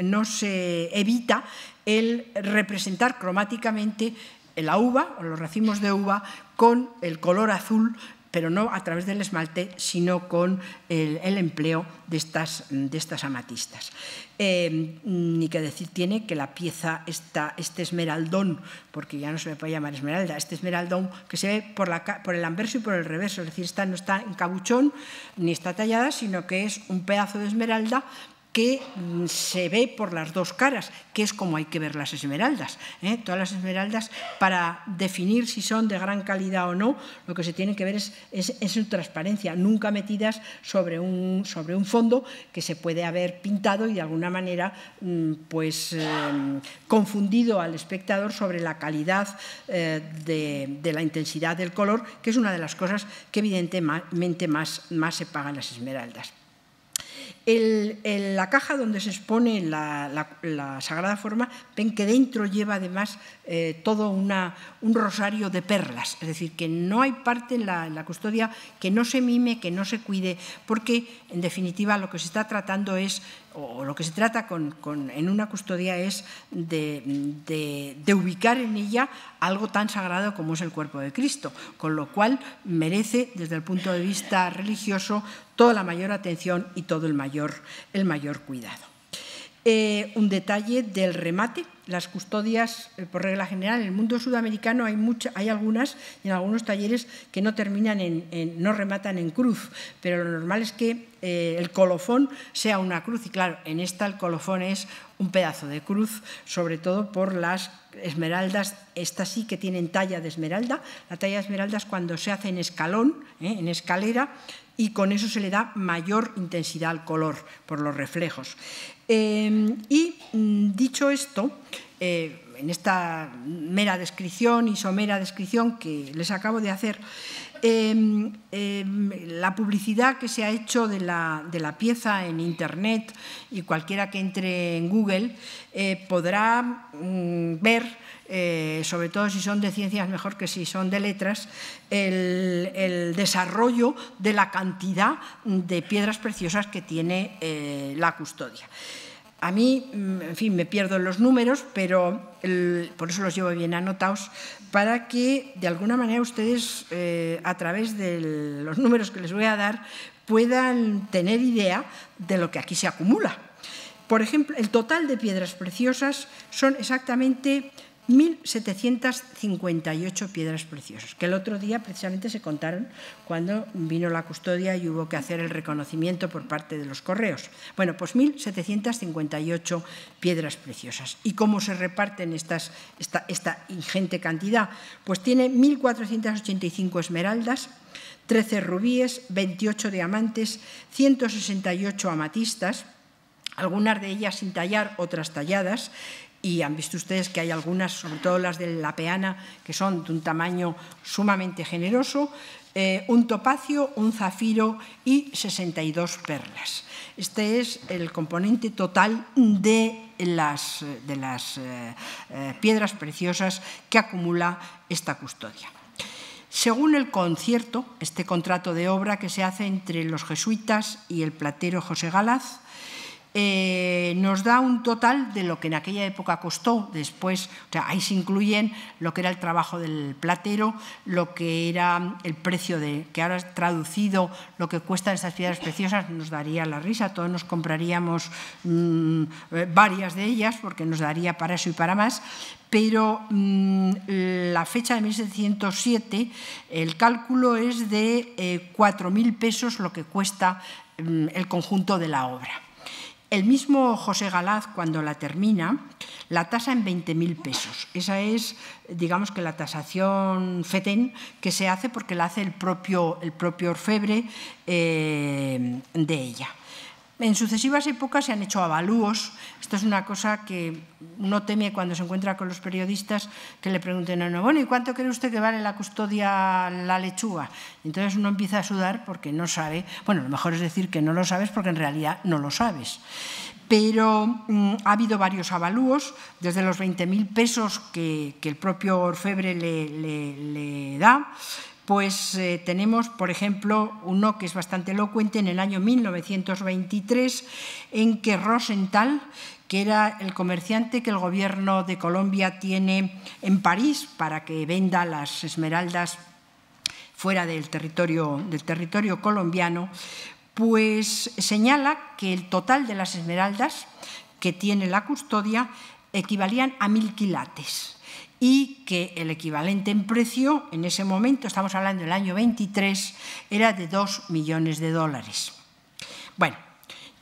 evita el representar cromáticamente la uva o los racimos de uva con el color azul, pero no a través del esmalte, sino con el empleo de estas amatistas. Ni que decir tiene que la pieza, este esmeraldón, porque ya no se le puede llamar esmeralda, este esmeraldón que se ve por el anverso y por el reverso, es decir, esta no está en cabuchón ni está tallada, sino que es un pedazo de esmeralda que se ve por las dos caras, que es como hay que ver las esmeraldas. Todas las esmeraldas, para definir si son de gran calidad o no, lo que se tiene que ver es su transparencia, nunca metidas sobre un fondo que se puede haber pintado y de alguna manera confundido al espectador sobre la calidad de la intensidad del color, que es una de las cosas que evidentemente más se pagan las esmeraldas. La caja donde se expone la Sagrada Forma, ven que dentro lleva además todo un rosario de perlas, es decir, que no hay parte en la custodia que no se mime, que no se cuide, porque en definitiva lo que se está tratando es, o lo que se trata en una custodia es de ubicar en ella algo tan sagrado como es el cuerpo de Cristo, con lo cual merece, desde el punto de vista religioso, toda la mayor atención y todo el mayor cuidado. Un detalle del remate. Las custodias, por regla general, en el mundo sudamericano hay algunas, y en algunos talleres, que no rematan en cruz, pero lo normal es que el colofón sea una cruz, y claro, en esta el colofón es un pedazo de cruz, sobre todo por las esmeraldas. Estas sí que tienen talla de esmeralda. La talla de esmeralda es cuando se hace en escalón, en escalera, y con eso se le da mayor intensidad al color por los reflejos. Y dicho esto, en esta mera descripción y somera descripción que les acabo de hacer, la publicidad que se ha hecho de la pieza en Internet, y cualquiera que entre en Google podrá ver, sobre todo si son de ciencias mejor que si son de letras, el desarrollo de la cantidad de piedras preciosas que tiene la custodia. A mí, en fin, me pierdo en los números, pero por eso los llevo bien anotados, para que de alguna manera ustedes, a través de los números que les voy a dar, puedan tener idea de lo que aquí se acumula. Por ejemplo, el total de piedras preciosas son exactamente 1.758 piedras preciosas, que el otro día precisamente se contaron cuando vino la custodia y hubo que hacer el reconocimiento por parte de los correos. Bueno, pues 1.758 piedras preciosas. ¿Y cómo se reparten esta ingente cantidad? Pues tiene 1.485 esmeraldas, 13 rubíes, 28 diamantes, 168 amatistas, algunas de ellas sin tallar, otras talladas, y han visto ustedes que hay algunas, sobre todo las de la peana, que son de un tamaño sumamente generoso, un topacio, un zafiro y 62 perlas. Este es el componente total de las piedras preciosas que acumula esta custodia. Según el concierto, este contrato de obra que se hace entre los jesuitas y el platero José Galaz, nos da un total de lo que en aquella época costó. Después, o sea, ahí se incluyen lo que era el trabajo del platero, lo que era el precio que ahora traducido, lo que cuestan estas piedras preciosas, nos daría la risa. Todos nos compraríamos varias de ellas porque nos daría para eso y para más. Pero la fecha de 1707, el cálculo es de 4.000 pesos lo que cuesta el conjunto de la obra. El mismo José Galaz, cuando la termina, la tasa en 20.000 pesos. Esa es, digamos, que la tasación FETEN que se hace porque la hace el propio orfebre de ella. En sucesivas épocas se han hecho avalúos. Esto es una cosa que uno teme cuando se encuentra con los periodistas, que le pregunten a uno, bueno, ¿y cuánto cree usted que vale la custodia la lechuga? Entonces uno empieza a sudar porque no sabe. Bueno, lo mejor es decir que no lo sabes porque en realidad no lo sabes. Pero ha habido varios avalúos, desde los 20.000 pesos que el propio orfebre le da. Pues tenemos, por ejemplo, uno que es bastante elocuente en el año 1923, en que Rosenthal, que era el comerciante que el gobierno de Colombia tiene en París para que venda las esmeraldas fuera del territorio colombiano, pues señala que el total de las esmeraldas que tiene la custodia equivalían a 1.000 quilates. Y que el equivalente en precio, en ese momento, estamos hablando del año 23, era de $2 millones. Bueno,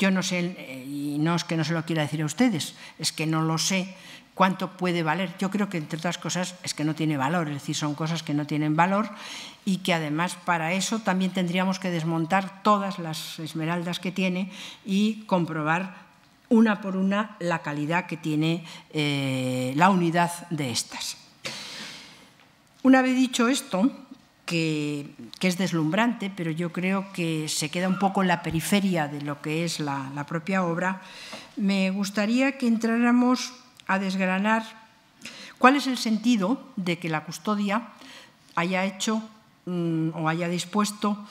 yo no sé, y no es que no se lo quiera decir a ustedes, es que no lo sé cuánto puede valer. Yo creo que, entre otras cosas, es que no tiene valor, es decir, son cosas que no tienen valor y que además para eso también tendríamos que desmontar todas las esmeraldas que tiene y comprobar una por una la calidad que tiene la unidad de estas. Una vez dicho esto, que es deslumbrante, pero yo creo que se queda un poco en la periferia de lo que es la propia obra, me gustaría que entráramos a desgranar cuál es el sentido de que la custodia haya hecho o haya dispuesto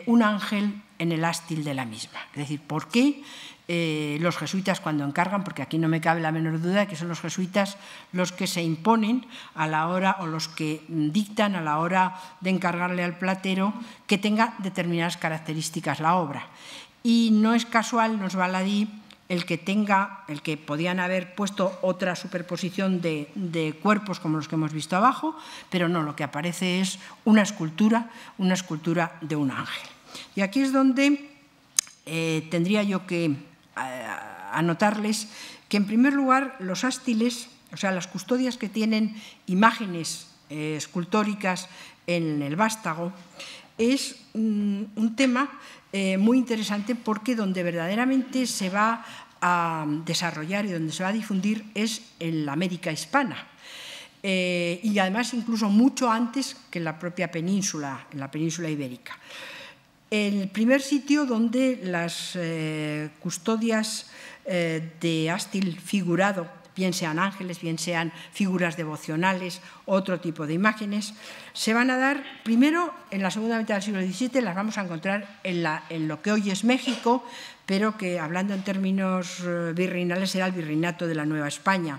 un ángel en el ástil de la misma. Es decir, ¿por qué los jesuitas cuando encargan, porque aquí no me cabe la menor duda de que son los jesuitas los que se imponen a la hora o los que dictan a la hora de encargarle al platero que tenga determinadas características la obra? Y no es casual, no es baladí, el que podían haber puesto otra superposición de cuerpos como los que hemos visto abajo, pero no, lo que aparece es una escultura de un ángel. Y aquí es donde tendría yo que anotarles que, en primer lugar, los ástiles, o sea, las custodias que tienen imágenes escultóricas en el vástago, es un tema muy interesante porque donde verdaderamente se va a desarrollar y donde se va a difundir es en la América hispana. Y además incluso mucho antes que en la propia península, en la península ibérica. El primer sitio donde las custodias de ástil figurado, bien sean ángeles, bien sean figuras devocionales, otro tipo de imágenes, se van a dar primero en la segunda mitad del siglo XVII, las vamos a encontrar en lo que hoy es México, pero que hablando en términos virreinales era el virreinato de la Nueva España.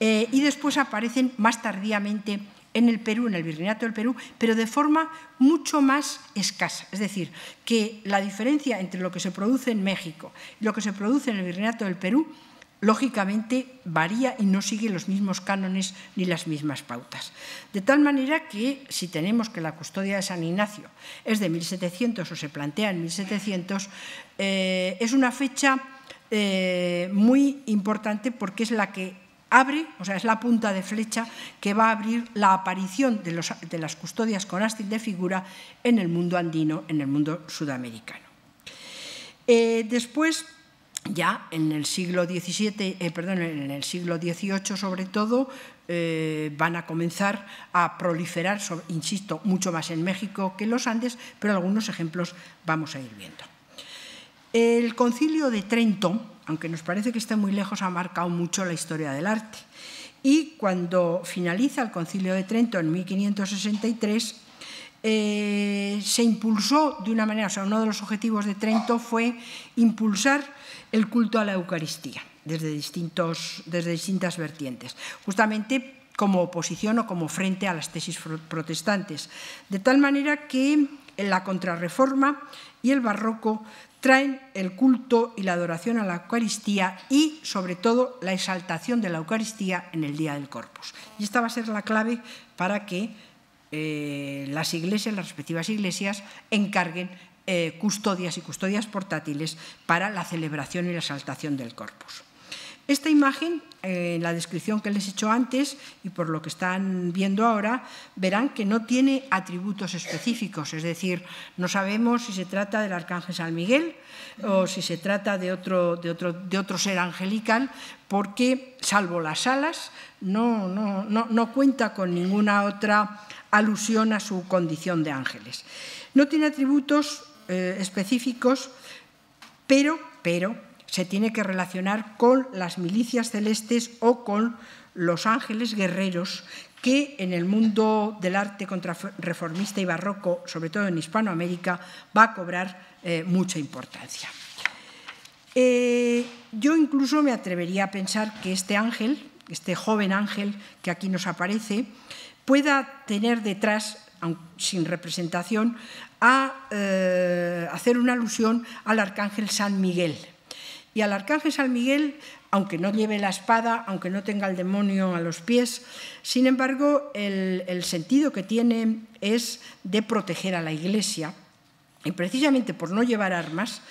Y después aparecen más tardíamente en el Perú, en el virreinato del Perú, pero de forma mucho más escasa. Es decir, que la diferencia entre lo que se produce en México y lo que se produce en el virreinato del Perú, lógicamente varía y no sigue los mismos cánones ni las mismas pautas. De tal manera que, si tenemos que la custodia de San Ignacio es de 1700 o se plantea en 1700, es una fecha muy importante porque es la que abre, o sea, es la punta de flecha que va a abrir la aparición de las custodias con ástil de figura en el mundo andino, en el mundo sudamericano. Después ya en el siglo XVII, en el siglo XVIII sobre todo, van a comenzar a proliferar, insisto, mucho más en México que en los Andes, pero algunos ejemplos vamos a ir viendo. El Concilio de Trento, aunque nos parece que está muy lejos, ha marcado mucho la historia del arte. Y cuando finaliza el Concilio de Trento en 1563, se impulsó de una manera, uno de los objetivos de Trento fue impulsar el culto a la Eucaristía desde distintas vertientes, justamente como oposición o como frente a las tesis protestantes, de tal manera que la Contrarreforma y el Barroco traen el culto y la adoración a la Eucaristía y, sobre todo, la exaltación de la Eucaristía en el día del Corpus. Y esta va a ser la clave para que las respectivas iglesias, encarguen custodias y custodias portátiles para la celebración y la exaltación del Corpus. Esta imagen, la descripción que les he hecho antes y por lo que están viendo ahora, verán que no tiene atributos específicos, es decir, no sabemos si se trata del arcángel San Miguel o si se trata de otro ser angelical, porque, salvo las alas, no cuenta con ninguna otra alusión a su condición de ángeles. No tiene atributos específicos, pero se tiene que relacionar con las milicias celestes o con los ángeles guerreros que en el mundo del arte contrarreformista y barroco, sobre todo en Hispanoamérica, va a cobrar mucha importancia. Yo incluso me atrevería a pensar que este ángel, este joven ángel que aquí nos aparece, pueda tener detrás, sin representación, a hacer una alusión al arcángel San Miguel. Y al arcángel San Miguel, aunque no lleve la espada, aunque no tenga el demonio a los pies, sin embargo, el sentido que tiene es de proteger a la Iglesia, y precisamente por no llevar armas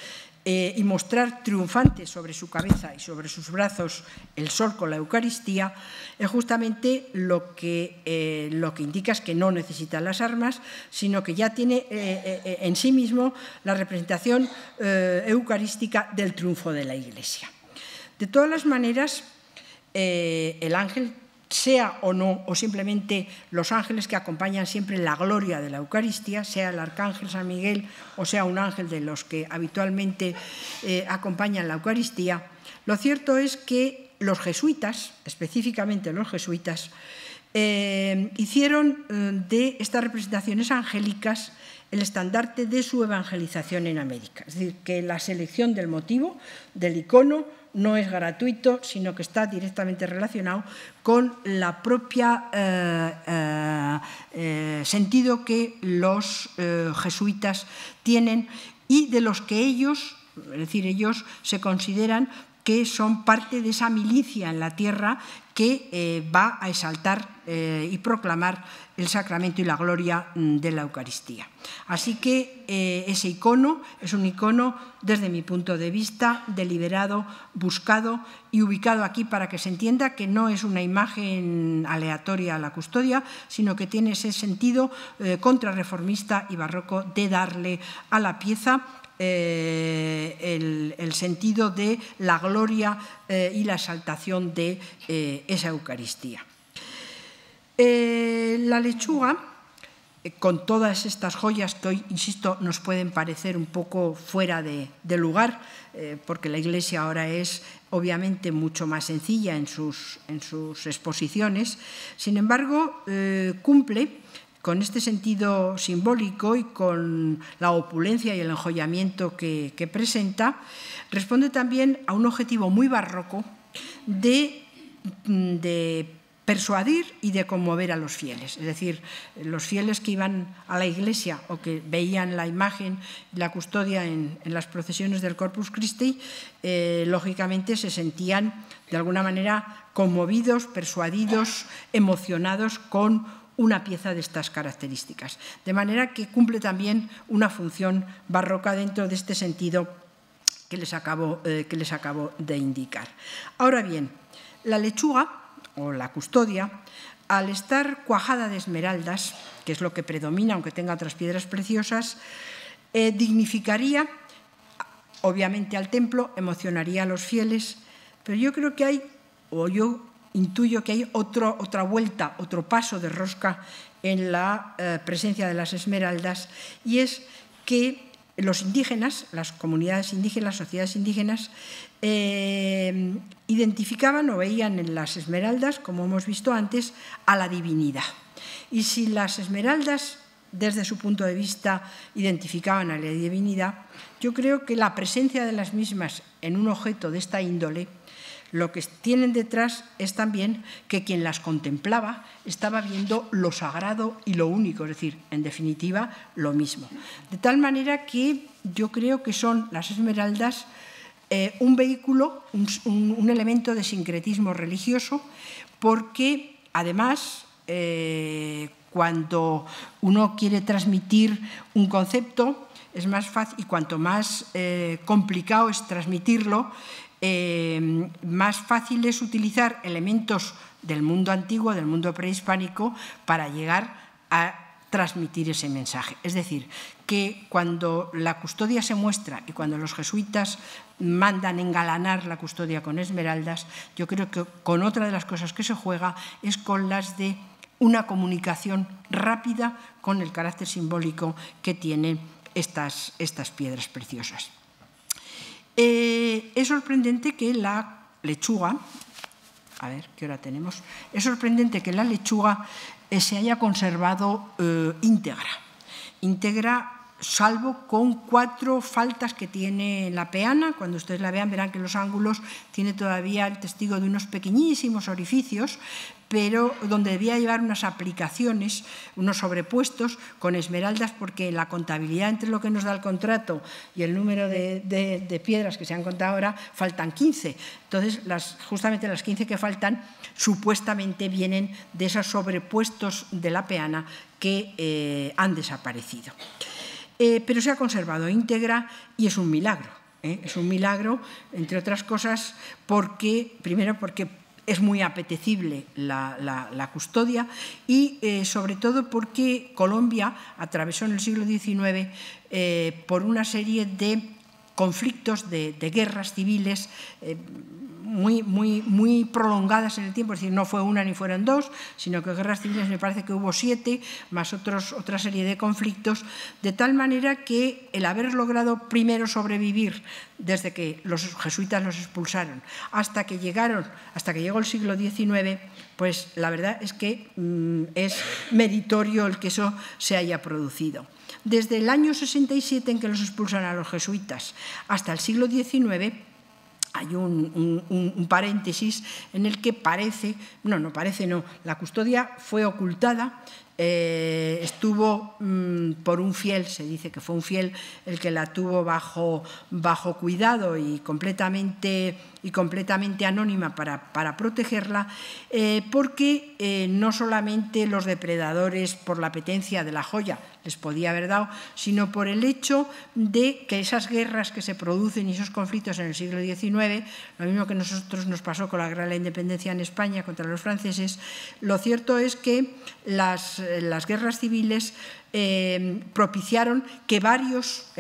y mostrar triunfante sobre su cabeza y sobre sus brazos el sol con la Eucaristía, justamente lo que indica es que no necesita las armas, sino que ya tiene en sí mismo la representación eucarística del triunfo de la Iglesia. De todas las maneras, el ángel, sea o no, o simplemente los ángeles que acompañan siempre la gloria de la Eucaristía, sea el arcángel San Miguel o sea un ángel de los que habitualmente acompañan la Eucaristía, lo cierto es que los jesuitas, específicamente los jesuitas, hicieron de estas representaciones angélicas el estandarte de su evangelización en América. Es decir, que la selección del motivo, del icono, no es gratuito, sino que está directamente relacionado con la propia sentido que los jesuitas tienen y de los que ellos, es decir, ellos se consideran que son parte de esa milicia en la tierra que va a exaltar y proclamar el sacramento y la gloria de la Eucaristía. Así que ese icono es un icono, desde mi punto de vista, deliberado, buscado y ubicado aquí para que se entienda que no es una imagen aleatoria a la custodia, sino que tiene ese sentido contrarreformista y barroco de darle a la pieza el sentido de la gloria y la exaltación de esa Eucaristía. La lechuga, con todas estas joyas que hoy, insisto, nos pueden parecer un poco fuera de lugar, porque la Iglesia ahora es obviamente mucho más sencilla en sus exposiciones, sin embargo, cumple con este sentido simbólico y con la opulencia y el enjollamiento que presenta, responde también a un objetivo muy barroco de persuadir y de conmover a los fieles. Es decir, los fieles que iban a la iglesia o que veían la imagen y la custodia en las procesiones del Corpus Christi, lógicamente se sentían de alguna manera conmovidos, persuadidos, emocionados con una pieza de estas características. De manera que cumple también una función barroca dentro de este sentido que les acabo de indicar. Ahora bien, la lechuga o la custodia, al estar cuajada de esmeraldas, que es lo que predomina, aunque tenga otras piedras preciosas, dignificaría obviamente al templo, emocionaría a los fieles, pero yo creo que hay, o yo intuyo que hay otra vuelta, otro paso de rosca en la presencia de las esmeraldas, y es que los indígenas, las comunidades indígenas, las sociedades indígenas, identificaban o veían en las esmeraldas, como hemos visto antes, a la divinidad. Y si las esmeraldas, desde su punto de vista, identificaban a la divinidad, yo creo que la presencia de las mismas en un objeto de esta índole, lo que tienen detrás es también que quien las contemplaba estaba viendo lo sagrado y lo único, es decir, en definitiva, lo mismo. De tal manera que yo creo que son las esmeraldas un vehículo, un elemento de sincretismo religioso, porque además, cuando uno quiere transmitir un concepto, es más fácil, y cuanto más complicado es transmitirlo, más fácil es utilizar elementos del mundo antiguo, del mundo prehispánico, para llegar a transmitir ese mensaje. Es decir, que cuando la custodia se muestra y cuando los jesuitas mandan engalanar la custodia con esmeraldas, yo creo que con otra de las cosas que se juega es con las de una comunicación rápida con el carácter simbólico que tienen estas piedras preciosas. Es sorprendente que la lechuga, a ver, ¿qué hora tenemos? Es sorprendente que la lechuga se haya conservado íntegra, salvo con 4 faltas que tiene la peana. Cuando ustedes la vean, verán que los ángulos tiene todavía el testigo de unos pequeñísimos orificios, pero donde debía llevar unas aplicaciones, unos sobrepuestos con esmeraldas, porque la contabilidad entre lo que nos da el contrato y el número de piedras que se han contado ahora, faltan 15. Entonces, justamente las 15 que faltan, supuestamente vienen de esos sobrepuestos de la peana que han desaparecido. Pero se ha conservado íntegra y es un milagro. Es un milagro, entre otras cosas, primero porque es muy apetecible la custodia y sobre todo porque Colombia atravesó en el siglo XIX por una serie de conflictos, de guerras civiles muy prolongadas en el tiempo, es decir, no fue una ni fueron 2, sino que guerras civiles me parece que hubo 7, más otra serie de conflictos, de tal manera que el haber logrado primero sobrevivir desde que los jesuitas los expulsaron hasta que llegó el siglo XIX, pues la verdad es que es meritorio el que eso se haya producido. Desde el año 67 en que los expulsan a los jesuitas hasta el siglo XIX, hay un paréntesis en el que la custodia fue ocultada, estuvo por un fiel, se dice que fue un fiel el que la tuvo bajo cuidado y completamente anónima para protegerla, porque no solamente los depredadores por la apetencia de la joya les podía haber dado, sino por el hecho de que esas guerras que se producen y esos conflictos en el siglo XIX, lo mismo que a nosotros nos pasó con la guerra de la independencia en España contra los franceses, lo cierto es que las guerras civiles propiciaron que varios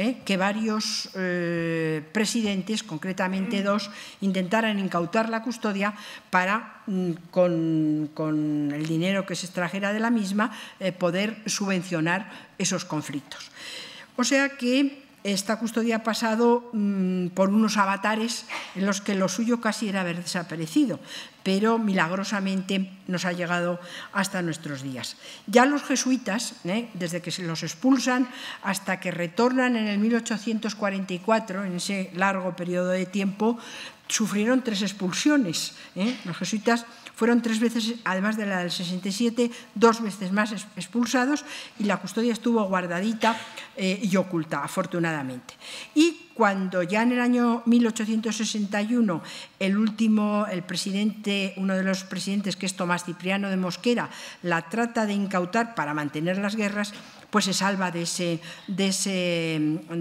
presidentes, concretamente 2, intentaran incautar la custodia para, con el dinero que se extrajera de la misma, poder subvencionar esos conflictos. O sea que esta custodia ha pasado por unos avatares en los que lo suyo casi era haber desaparecido, pero milagrosamente nos ha llegado hasta nuestros días. Ya los jesuitas, desde que se los expulsan hasta que retornan en el 1844, en ese largo periodo de tiempo, sufrieron 3 expulsiones. Los jesuitas fueron 3 veces, además de la del 67, 2 veces más expulsados, y la custodia estuvo guardadita y oculta, afortunadamente. Y cuando ya en el año 1861 uno de los presidentes, que es Tomás Cipriano de Mosquera, la trata de incautar para mantener las guerras, pues se salva de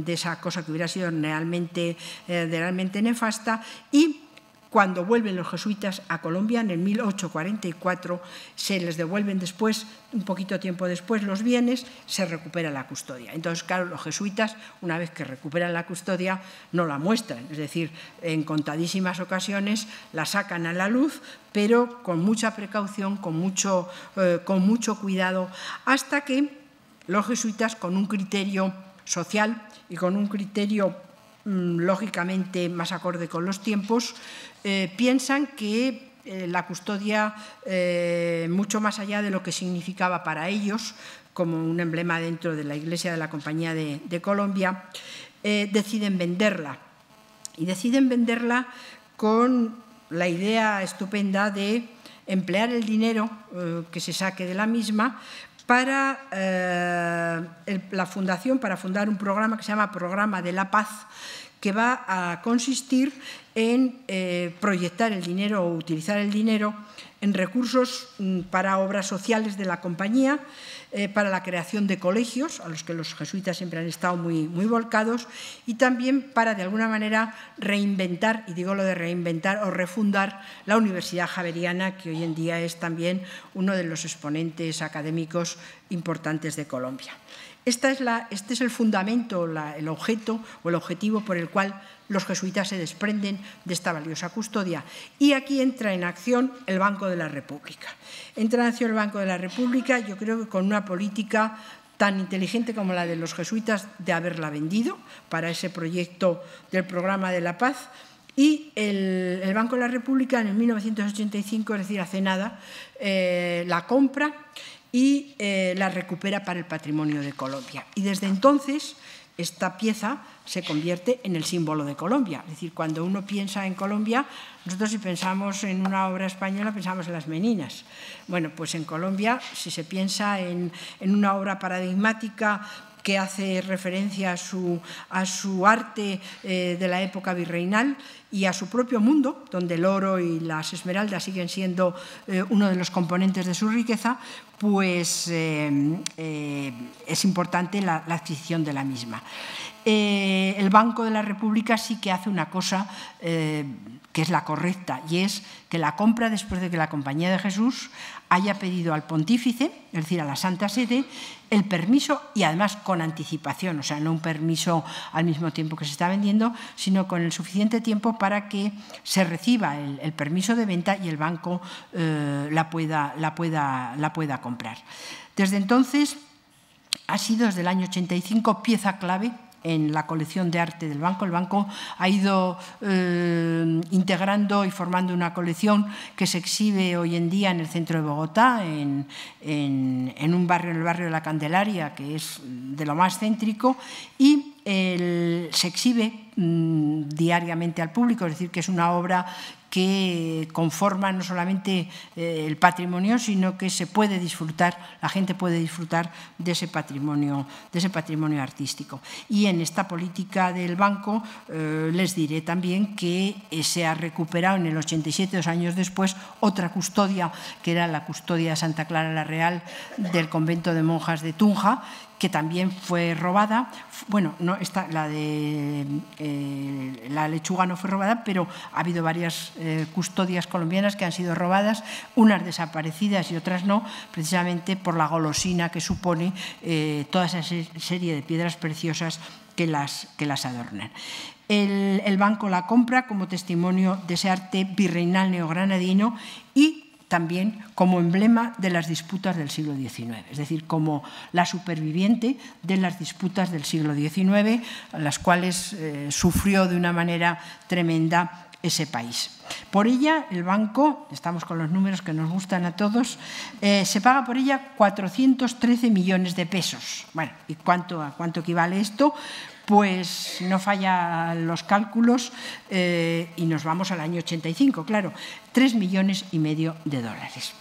esa cosa que hubiera sido realmente nefasta, y Cuando vuelven los jesuitas a Colombia, en el 1844, se les devuelven después, un poquito tiempo después, los bienes, se recupera la custodia. Entonces, claro, los jesuitas, una vez que recuperan la custodia, no la muestran. Es decir, en contadísimas ocasiones la sacan a la luz, pero con mucha precaución, con mucho cuidado, hasta que los jesuitas, con un criterio social y con un criterio lógicamente más acorde con los tiempos, piensan que la custodia, mucho más allá de lo que significaba para ellos, como un emblema dentro de la Iglesia de la Compañía de Colombia, deciden venderla. Y deciden venderla con la idea estupenda de emplear el dinero que se saque de la misma para la fundación, para fundar un programa que se llama Programa de la Paz, que va a consistir en proyectar el dinero o utilizar el dinero en recursos para obras sociales de la compañía, para la creación de colegios, a los que los jesuitas siempre han estado muy volcados, y también para, de alguna manera, reinventar, y digo lo de reinventar o refundar, la Universidad Javeriana, que hoy en día es también uno de los exponentes académicos importantes de Colombia. Este es el fundamento, el objeto o el objetivo por el cual los jesuitas se desprenden de esta valiosa custodia. Y aquí entra en acción el Banco de la República. Entra en acción el Banco de la República, yo creo que con una política tan inteligente como la de los jesuitas de haberla vendido para ese proyecto del Programa de la Paz. Y el Banco de la República en el 1985, es decir, hace nada, la compra y la recupera para el patrimonio de Colombia. Y desde entonces esta pieza se convierte en el símbolo de Colombia. Es decir, cuando uno piensa en Colombia, nosotros si pensamos en una obra española pensamos en las Meninas. Bueno, pues en Colombia, si se piensa en una obra paradigmática que hace referencia a su arte de la época virreinal y a su propio mundo, donde el oro y las esmeraldas siguen siendo uno de los componentes de su riqueza, pues es importante la adquisición de la misma. El Banco de la República sí que hace una cosa que es la correcta, y es que la compra, después de que la Compañía de Jesús haya pedido al pontífice, es decir, a la Santa Sede, el permiso, y además con anticipación, o sea, no un permiso al mismo tiempo que se está vendiendo, sino con el suficiente tiempo para que se reciba el permiso de venta y el banco la pueda comprar. Desde entonces ha sido, desde el año 85, pieza clave en la colección de arte del banco. El banco ha ido integrando y formando una colección que se exhibe hoy en día en el centro de Bogotá, en un barrio, en el barrio de la Candelaria, que es de lo más céntrico, y se exhibe diariamente al público, es decir, que es una obra que conforma no solamente el patrimonio, sino que se puede disfrutar, la gente puede disfrutar de ese patrimonio artístico. Y en esta política del banco les diré también que se ha recuperado en el 87, 2 años después, otra custodia, que era la custodia de Santa Clara la Real del convento de monjas de Tunja, que también fue robada. Bueno, no, la de la lechuga no fue robada, pero ha habido varias custodias colombianas que han sido robadas, unas desaparecidas y otras no, precisamente por la golosina que supone toda esa serie de piedras preciosas que las adornan. El banco la compra como testimonio de ese arte virreinal neogranadino y también como emblema de las disputas del siglo XIX, es decir, como la superviviente de las disputas del siglo XIX, las cuales sufrió de una manera tremenda ese país. Por ella, el banco, estamos con los números que nos gustan a todos, se paga por ella 413 millones de pesos. Bueno, ¿y a cuánto equivale esto? Pues no fallan los cálculos y nos vamos al año 85, claro, 3,5 millones de dólares.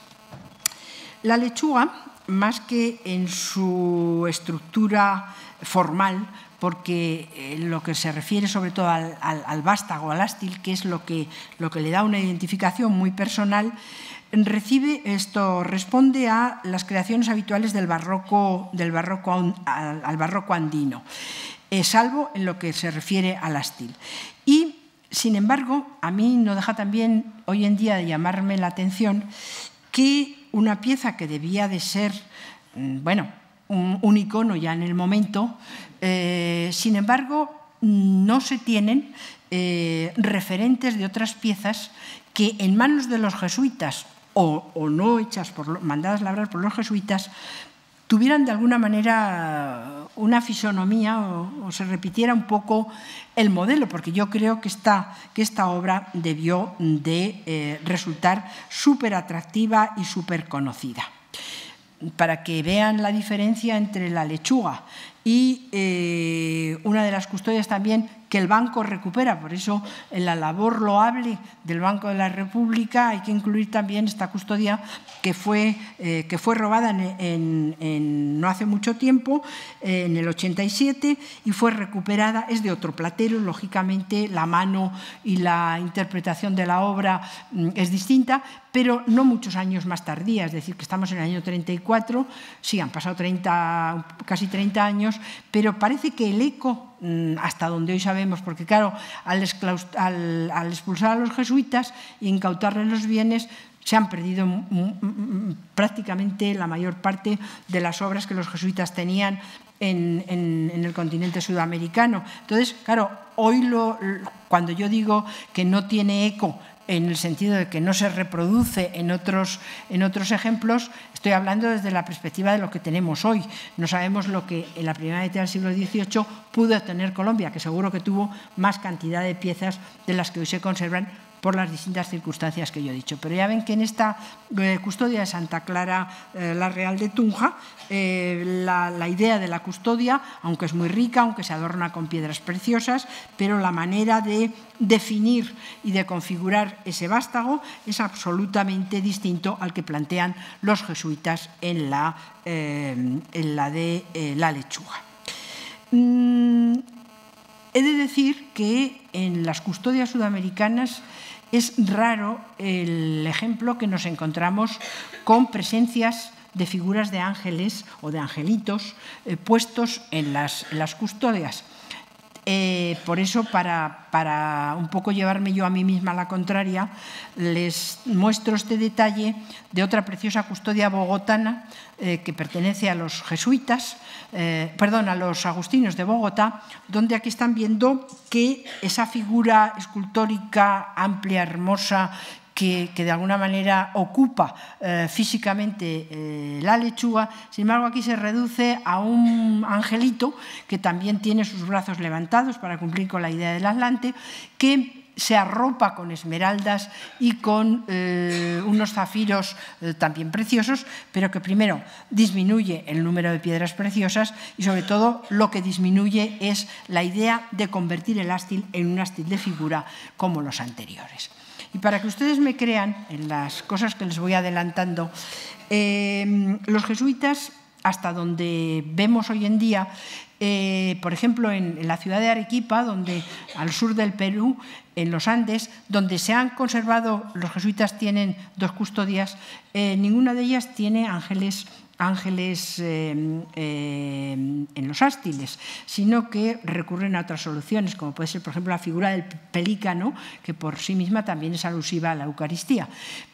La lechuga, más que en su estructura formal, porque lo que se refiere sobre todo al vástago, al ástil, que es lo que le da una identificación muy personal, responde a las creaciones habituales al barroco andino, salvo en lo que se refiere al ástil. Y Sin embargo, a mí no deja también hoy en día de llamarme la atención que una pieza que debía de ser, bueno, un icono ya en el momento, sin embargo, no se tienen referentes de otras piezas que en manos de los jesuitas o no hechas, mandadas labrar por los jesuitas, tuvieran de alguna manera una fisonomía o se repitiera un poco el modelo, porque yo creo que esta obra debió de resultar súper atractiva y súper conocida. Para que vean la diferencia entre la lechuga y una de las custodias también que el banco recupera. Por eso, en la labor loable del Banco de la República hay que incluir también esta custodia que fue robada no hace mucho tiempo, en el 87, y fue recuperada. Es de otro platero, lógicamente la mano y la interpretación de la obra es distinta, pero no muchos años más tardía, es decir, que estamos en el año 34, sí, han pasado casi 30 años, pero parece que el eco, hasta donde hoy sabemos, porque claro, al expulsar a los jesuitas e incautarles los bienes, se han perdido prácticamente la mayor parte de las obras que los jesuitas tenían en el continente sudamericano. Entonces, claro, hoy cuando yo digo que no tiene eco, en el sentido de que no se reproduce en otros ejemplos, estoy hablando desde la perspectiva de lo que tenemos hoy. No sabemos lo que en la primera mitad del siglo XVIII pudo tener Colombia, que seguro que tuvo más cantidad de piezas de las que hoy se conservan por las distintas circunstancias que yo he dicho. Pero ya ven que en esta custodia de Santa Clara la Real de Tunja, la idea de la custodia, aunque es muy rica, aunque se adorna con piedras preciosas, pero la manera de definir y de configurar ese vástago es absolutamente distinto al que plantean los jesuitas en la de la lechuga. He de decir que en las custodias sudamericanas es raro el ejemplo que nos encontramos con presencias de figuras de ángeles o de angelitos puestos en las custodias. Por eso, para un poco llevarme yo a mí misma la contraria, les muestro este detalle de otra preciosa custodia bogotana que pertenece a los jesuitas, a los agustinos de Bogotá, donde aquí están viendo que esa figura escultórica amplia, hermosa, que de alguna manera ocupa físicamente la lechuga, sin embargo aquí se reduce a un angelito que también tiene sus brazos levantados para cumplir con la idea del Atlante, que se arropa con esmeraldas y con unos zafiros también preciosos, pero que primero disminuye el número de piedras preciosas y sobre todo lo que disminuye es la idea de convertir el ástil en un ástil de figura como los anteriores. Y para que ustedes me crean en las cosas que les voy adelantando, los jesuitas, hasta donde vemos hoy en día, por ejemplo, en la ciudad de Arequipa, al sur del Perú, en los Andes, donde se han conservado, los jesuitas tienen dos custodias, ninguna de ellas tiene ángeles en los ástiles, sino que recurren a otras soluciones, como puede ser, por ejemplo, la figura del pelícano, que por sí misma también es alusiva a la Eucaristía.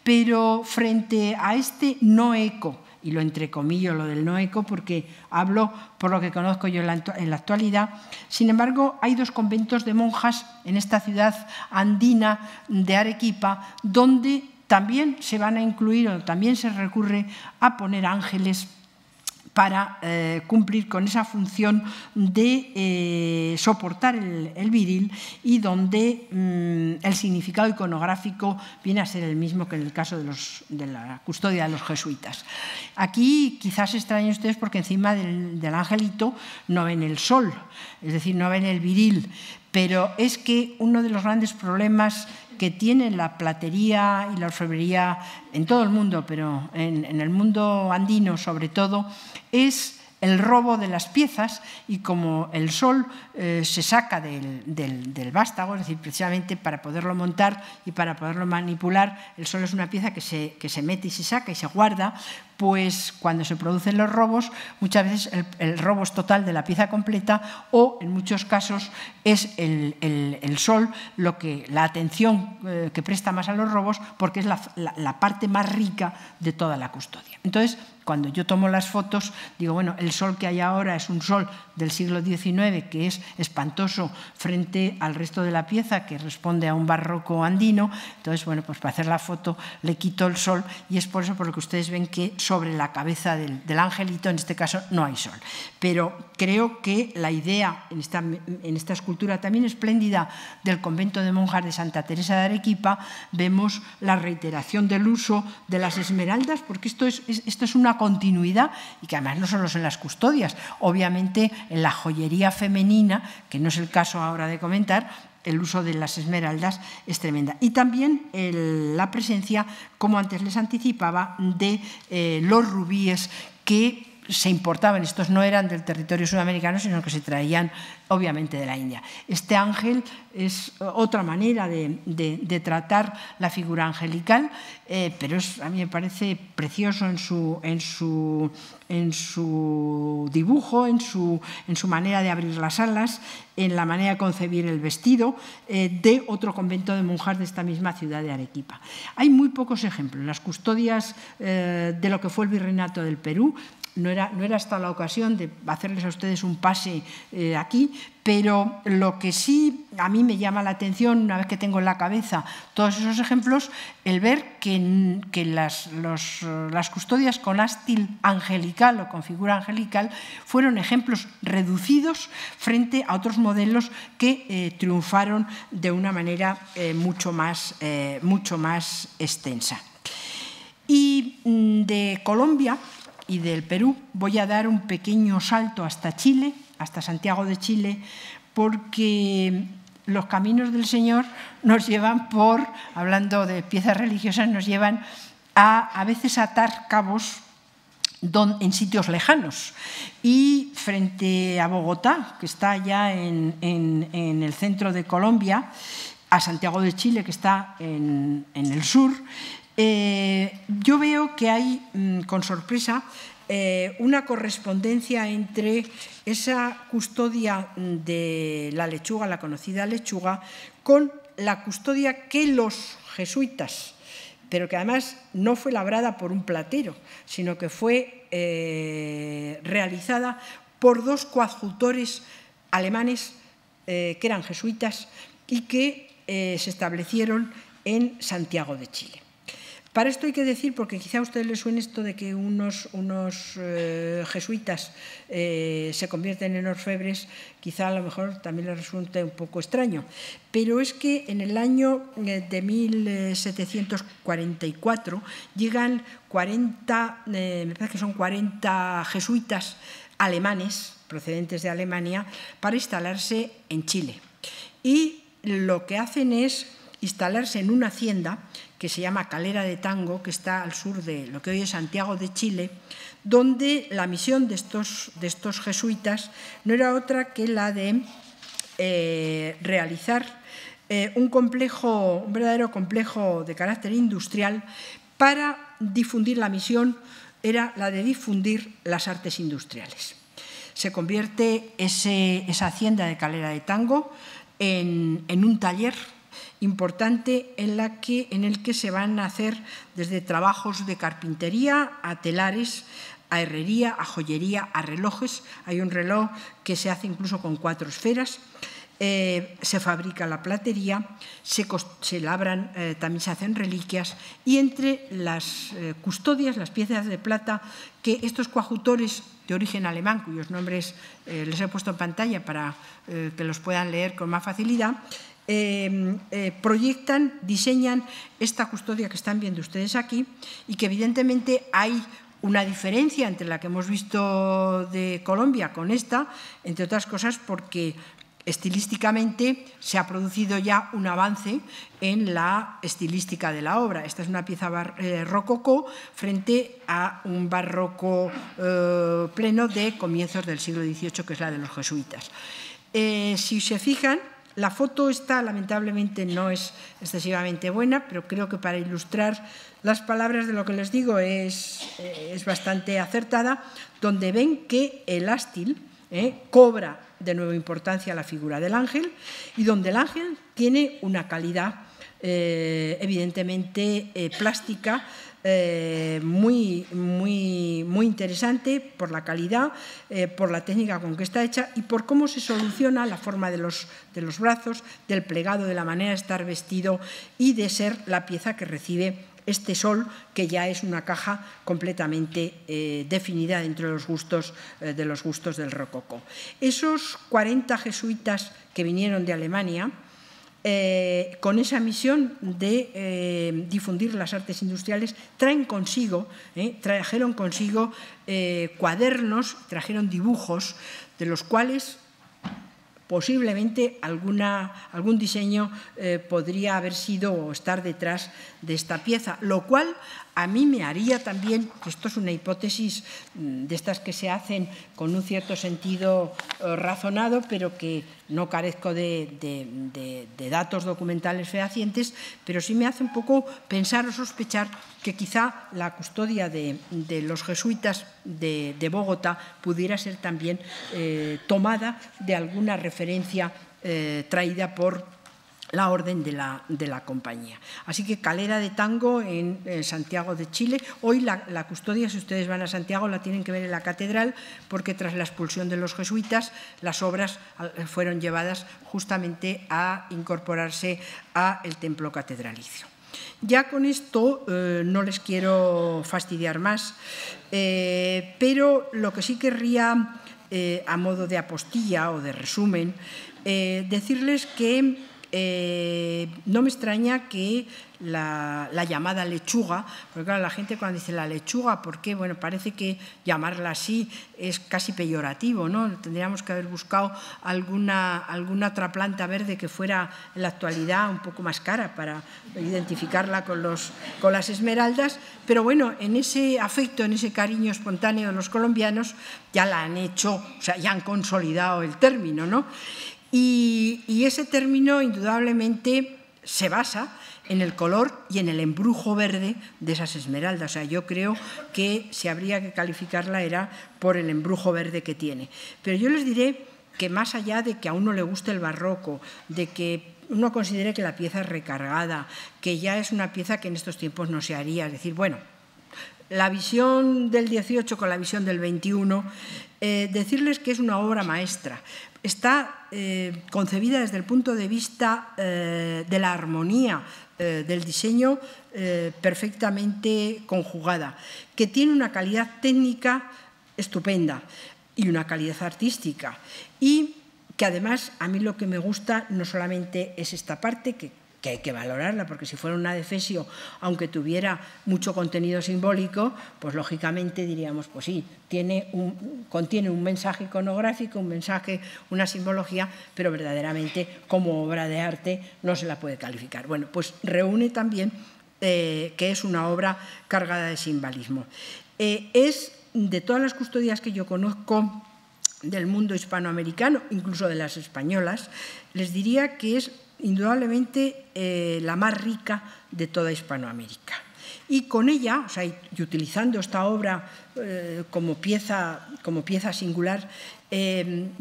Pero frente a este no eco, y lo entrecomillo lo del no eco porque hablo por lo que conozco yo en la actualidad, sin embargo, hay dos conventos de monjas en esta ciudad andina de Arequipa, donde también se van a incluir o también se recurre a poner ángeles para cumplir con esa función de soportar el viril y donde el significado iconográfico viene a ser el mismo que en el caso de la custodia de los jesuitas. Aquí quizás se extrañen ustedes porque encima del angelito no ven el sol, es decir, no ven el viril, pero es que uno de los grandes problemas que tiene la platería y la orfebrería en todo el mundo, pero en el mundo andino sobre todo, es el robo de las piezas, y como el sol se saca del vástago, es decir, precisamente para poderlo montar y para poderlo manipular, el sol es una pieza que se mete y se saca y se guarda, pues cuando se producen los robos, muchas veces el robo es total de la pieza completa, o en muchos casos es el sol la atención que presta más a los robos, porque es la parte más rica de toda la custodia. Entonces, cuando yo tomo las fotos, digo, bueno, el sol que hay ahora es un sol del siglo XIX que es espantoso frente al resto de la pieza, que responde a un barroco andino. Entonces, bueno, pues para hacer la foto le quito el sol, y es por eso por lo que ustedes ven que sobre la cabeza del angelito, en este caso, no hay sol. Pero creo que la idea en esta escultura también espléndida del convento de monjas de Santa Teresa de Arequipa, vemos la reiteración del uso de las esmeraldas, porque esto es una continuidad, y que además no solo son las custodias, obviamente en la joyería femenina, que no es el caso ahora de comentar, el uso de las esmeraldas es tremenda. Y también la presencia, como antes les anticipaba, de los rubíes que se importaban. Estos no eran del territorio sudamericano, sino que se traían obviamente de la India. Este ángel es otra manera de tratar la figura angelical, pero a mí me parece precioso en su dibujo, en su manera de abrir las alas, en la manera de concebir el vestido, de otro convento de monjas de esta misma ciudad de Arequipa. Hay muy pocos ejemplos. Las custodias de lo que fue el Virreinato del Perú, no era esta la ocasión de hacerles a ustedes un pase aquí, pero lo que sí a mí me llama la atención, una vez que tengo en la cabeza todos esos ejemplos, el ver que las custodias con ástil angelical o con figura angelical fueron ejemplos reducidos frente a otros modelos que triunfaron de una manera mucho más extensa. Y de Colombia y del Perú voy a dar un pequeño salto hasta Chile, hasta Santiago de Chile, porque los caminos del Señor nos llevan hablando de piezas religiosas, nos llevan a veces a atar cabos en sitios lejanos. Y frente a Bogotá, que está ya en el centro de Colombia, a Santiago de Chile, que está en el sur, yo veo que hay, con sorpresa, una correspondencia entre esa custodia de la lechuga, la conocida lechuga, con la custodia que los jesuitas, pero que además no fue labrada por un platero, sino que fue realizada por dos coadjutores alemanes que eran jesuitas y que se establecieron en Santiago de Chile. Para esto hay que decir, porque quizá a ustedes les suene esto de que unos jesuitas se convierten en orfebres, quizá a lo mejor también les resulte un poco extraño, pero es que en el año de 1744 llegan 40, me parece que son 40 jesuitas alemanes, procedentes de Alemania, para instalarse en Chile. Y lo que hacen es instalarse en una hacienda que se llama Calera de Tango, que está al sur de lo que hoy es Santiago de Chile, donde la misión de estos jesuitas no era otra que la de realizar un verdadero complejo de carácter industrial para difundir. La misión era la de difundir las artes industriales. Se convierte esa hacienda de Calera de Tango en un taller importante en el que se van a hacer desde trabajos de carpintería a telares, a herrería, a joyería, a relojes. Hay un reloj que se hace incluso con 4 esferas. Se fabrica la platería, se labran, también se hacen reliquias, y entre las custodias, las piezas de plata que estos coadjutores de origen alemán, cuyos nombres les he puesto en pantalla para que los puedan leer con más facilidad, proyectan, diseñan esta custodia que están viendo ustedes aquí, y que evidentemente hay una diferencia entre la que hemos visto de Colombia con esta, entre otras cosas porque estilísticamente se ha producido ya un avance en la estilística de la obra. Esta es una pieza rococó frente a un barroco pleno de comienzos del siglo XVIII, que es la de los jesuitas. Si se fijan, la foto esta lamentablemente no es excesivamente buena, pero creo que para ilustrar las palabras de lo que les digo es bastante acertada, donde ven que el ástil cobra de nuevo importancia la figura del ángel y donde el ángel tiene una calidad evidentemente plástica muy interesante por la calidad, por la técnica con que está hecha y por cómo se soluciona la forma de los brazos, del plegado, de la manera de estar vestido y de ser la pieza que recibe este sol, que ya es una caja completamente definida dentro de los gustos del rococó. Esos 40 jesuitas que vinieron de Alemania, con esa misión de difundir las artes industriales, trajeron consigo cuadernos, trajeron dibujos, de los cuales posiblemente algún diseño podría haber sido o estar detrás de esta pieza, lo cual a mí me haría también, esto es una hipótesis de estas que se hacen con un cierto sentido razonado, pero que no carezco de datos documentales fehacientes, pero sí me hace un poco pensar o sospechar que quizá la custodia de los jesuitas de Bogotá pudiera ser también tomada de alguna referencia traída por la orden de la compañía. Así que Calera de Tango en Santiago de Chile. Hoy la custodia, si ustedes van a Santiago, la tienen que ver en la catedral, porque tras la expulsión de los jesuitas, las obras fueron llevadas justamente a incorporarse al templo catedralicio. Ya con esto no les quiero fastidiar más, pero lo que sí querría, a modo de apostilla o de resumen, decirles que no me extraña que la llamada lechuga, porque claro, la gente cuando dice la lechuga, ¿por qué? Bueno, parece que llamarla así es casi peyorativo, ¿no? Tendríamos que haber buscado alguna otra planta verde que fuera en la actualidad un poco más cara para identificarla con las esmeraldas, pero bueno, en ese afecto, en ese cariño espontáneo de los colombianos, ya la han hecho, o sea, ya han consolidado el término, ¿no? Y ese término indudablemente se basa en el color y en el embrujo verde de esas esmeraldas. O sea, yo creo que si habría que calificarla era por el embrujo verde que tiene. Pero yo les diré que más allá de que a uno le guste el barroco, de que uno considere que la pieza es recargada, que ya es una pieza que en estos tiempos no se haría, es decir, bueno, la visión del 18 con la visión del 21, decirles que es una obra maestra. Está concebida desde el punto de vista de la armonía, del diseño perfectamente conjugada, que tiene una calidad técnica estupenda y una calidad artística, y que además a mí lo que me gusta no solamente es esta parte, que hay que valorarla, porque si fuera una de Fesio, aunque tuviera mucho contenido simbólico, pues lógicamente diríamos, pues sí, contiene un mensaje iconográfico, un mensaje, una simbología, pero verdaderamente como obra de arte no se la puede calificar. Bueno, pues reúne también que es una obra cargada de simbolismo. Es de todas las custodias que yo conozco del mundo hispanoamericano, incluso de las españolas, les diría que es indudablemente la más rica de toda Hispanoamérica. Y con ella, o sea, y utilizando esta obra como pieza singular,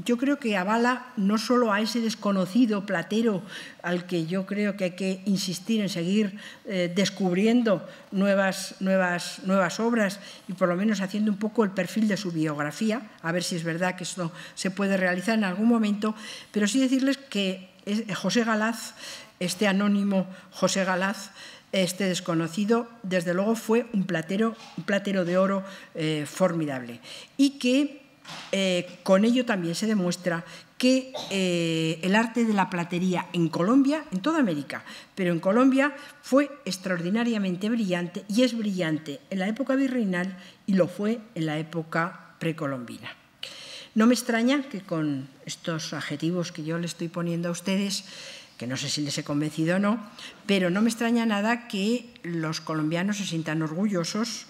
yo creo que avala no solo a ese desconocido platero al que yo creo que hay que insistir en seguir descubriendo nuevas obras y por lo menos haciendo un poco el perfil de su biografía, a ver si es verdad que esto se puede realizar en algún momento, pero sí decirles que José Galaz, este anónimo José Galaz, este desconocido, desde luego fue un platero de oro formidable, y que con ello también se demuestra que el arte de la platería en Colombia, en toda América, pero en Colombia fue extraordinariamente brillante, y es brillante en la época virreinal y lo fue en la época precolombina. No me extraña que con estos adjetivos que yo le estoy poniendo a ustedes, que no sé si les he convencido o no, pero no me extraña nada que los colombianos se sientan orgullosos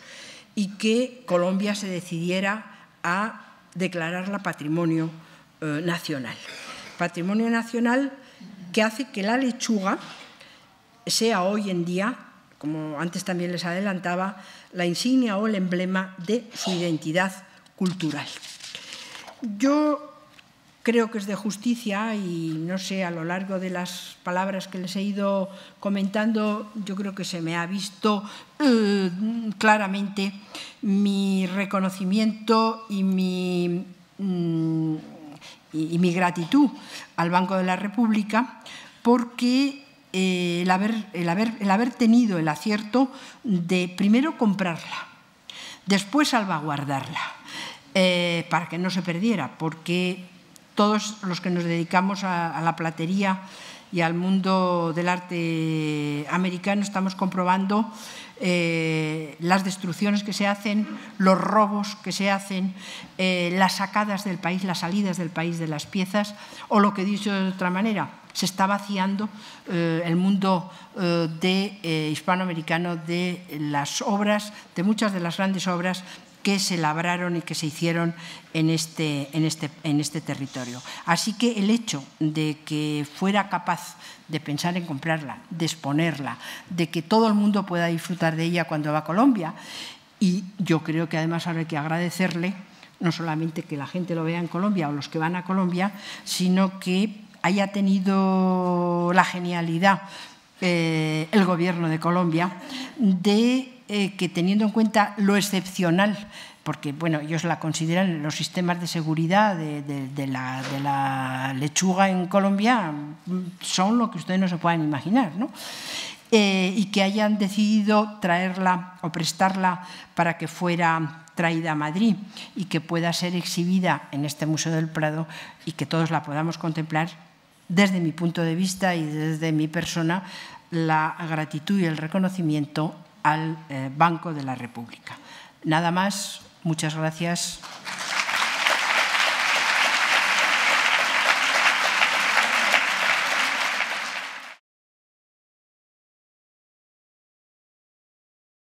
y que Colombia se decidiera a declararla patrimonio nacional. Patrimonio nacional que hace que la lechuga sea hoy en día, como antes también les adelantaba, la insignia o el emblema de su identidad cultural. Yo creo que es de justicia y no sé, a lo largo de las palabras que les he ido comentando, yo creo que se me ha visto claramente mi reconocimiento y mi gratitud al Banco de la República porque el haber tenido el acierto de primero comprarla, después salvaguardarla, para que no se perdiera, porque todos los que nos dedicamos a la platería y al mundo del arte americano estamos comprobando las destrucciones que se hacen, los robos que se hacen, las sacadas del país, las salidas del país de las piezas, o lo que dicho de otra manera, se está vaciando el mundo hispanoamericano de las obras, de muchas de las grandes obras que se labraron y que se hicieron en este territorio. Así que el hecho de que fuera capaz de pensar en comprarla, de exponerla, de que todo el mundo pueda disfrutar de ella cuando va a Colombia, y yo creo que además ahora hay que agradecerle no solamente que la gente lo vea en Colombia o los que van a Colombia, sino que haya tenido la genialidad el Gobierno de Colombia de que, teniendo en cuenta lo excepcional, porque bueno, ellos la consideran los sistemas de seguridad de la lechuga en Colombia son lo que ustedes no se puedan imaginar, ¿no? Y que hayan decidido traerla o prestarla para que fuera traída a Madrid y que pueda ser exhibida en este Museo del Prado y que todos la podamos contemplar. Desde mi punto de vista y desde mi persona, la gratitud y el reconocimiento al Banco de la República. Nada más, muchas gracias.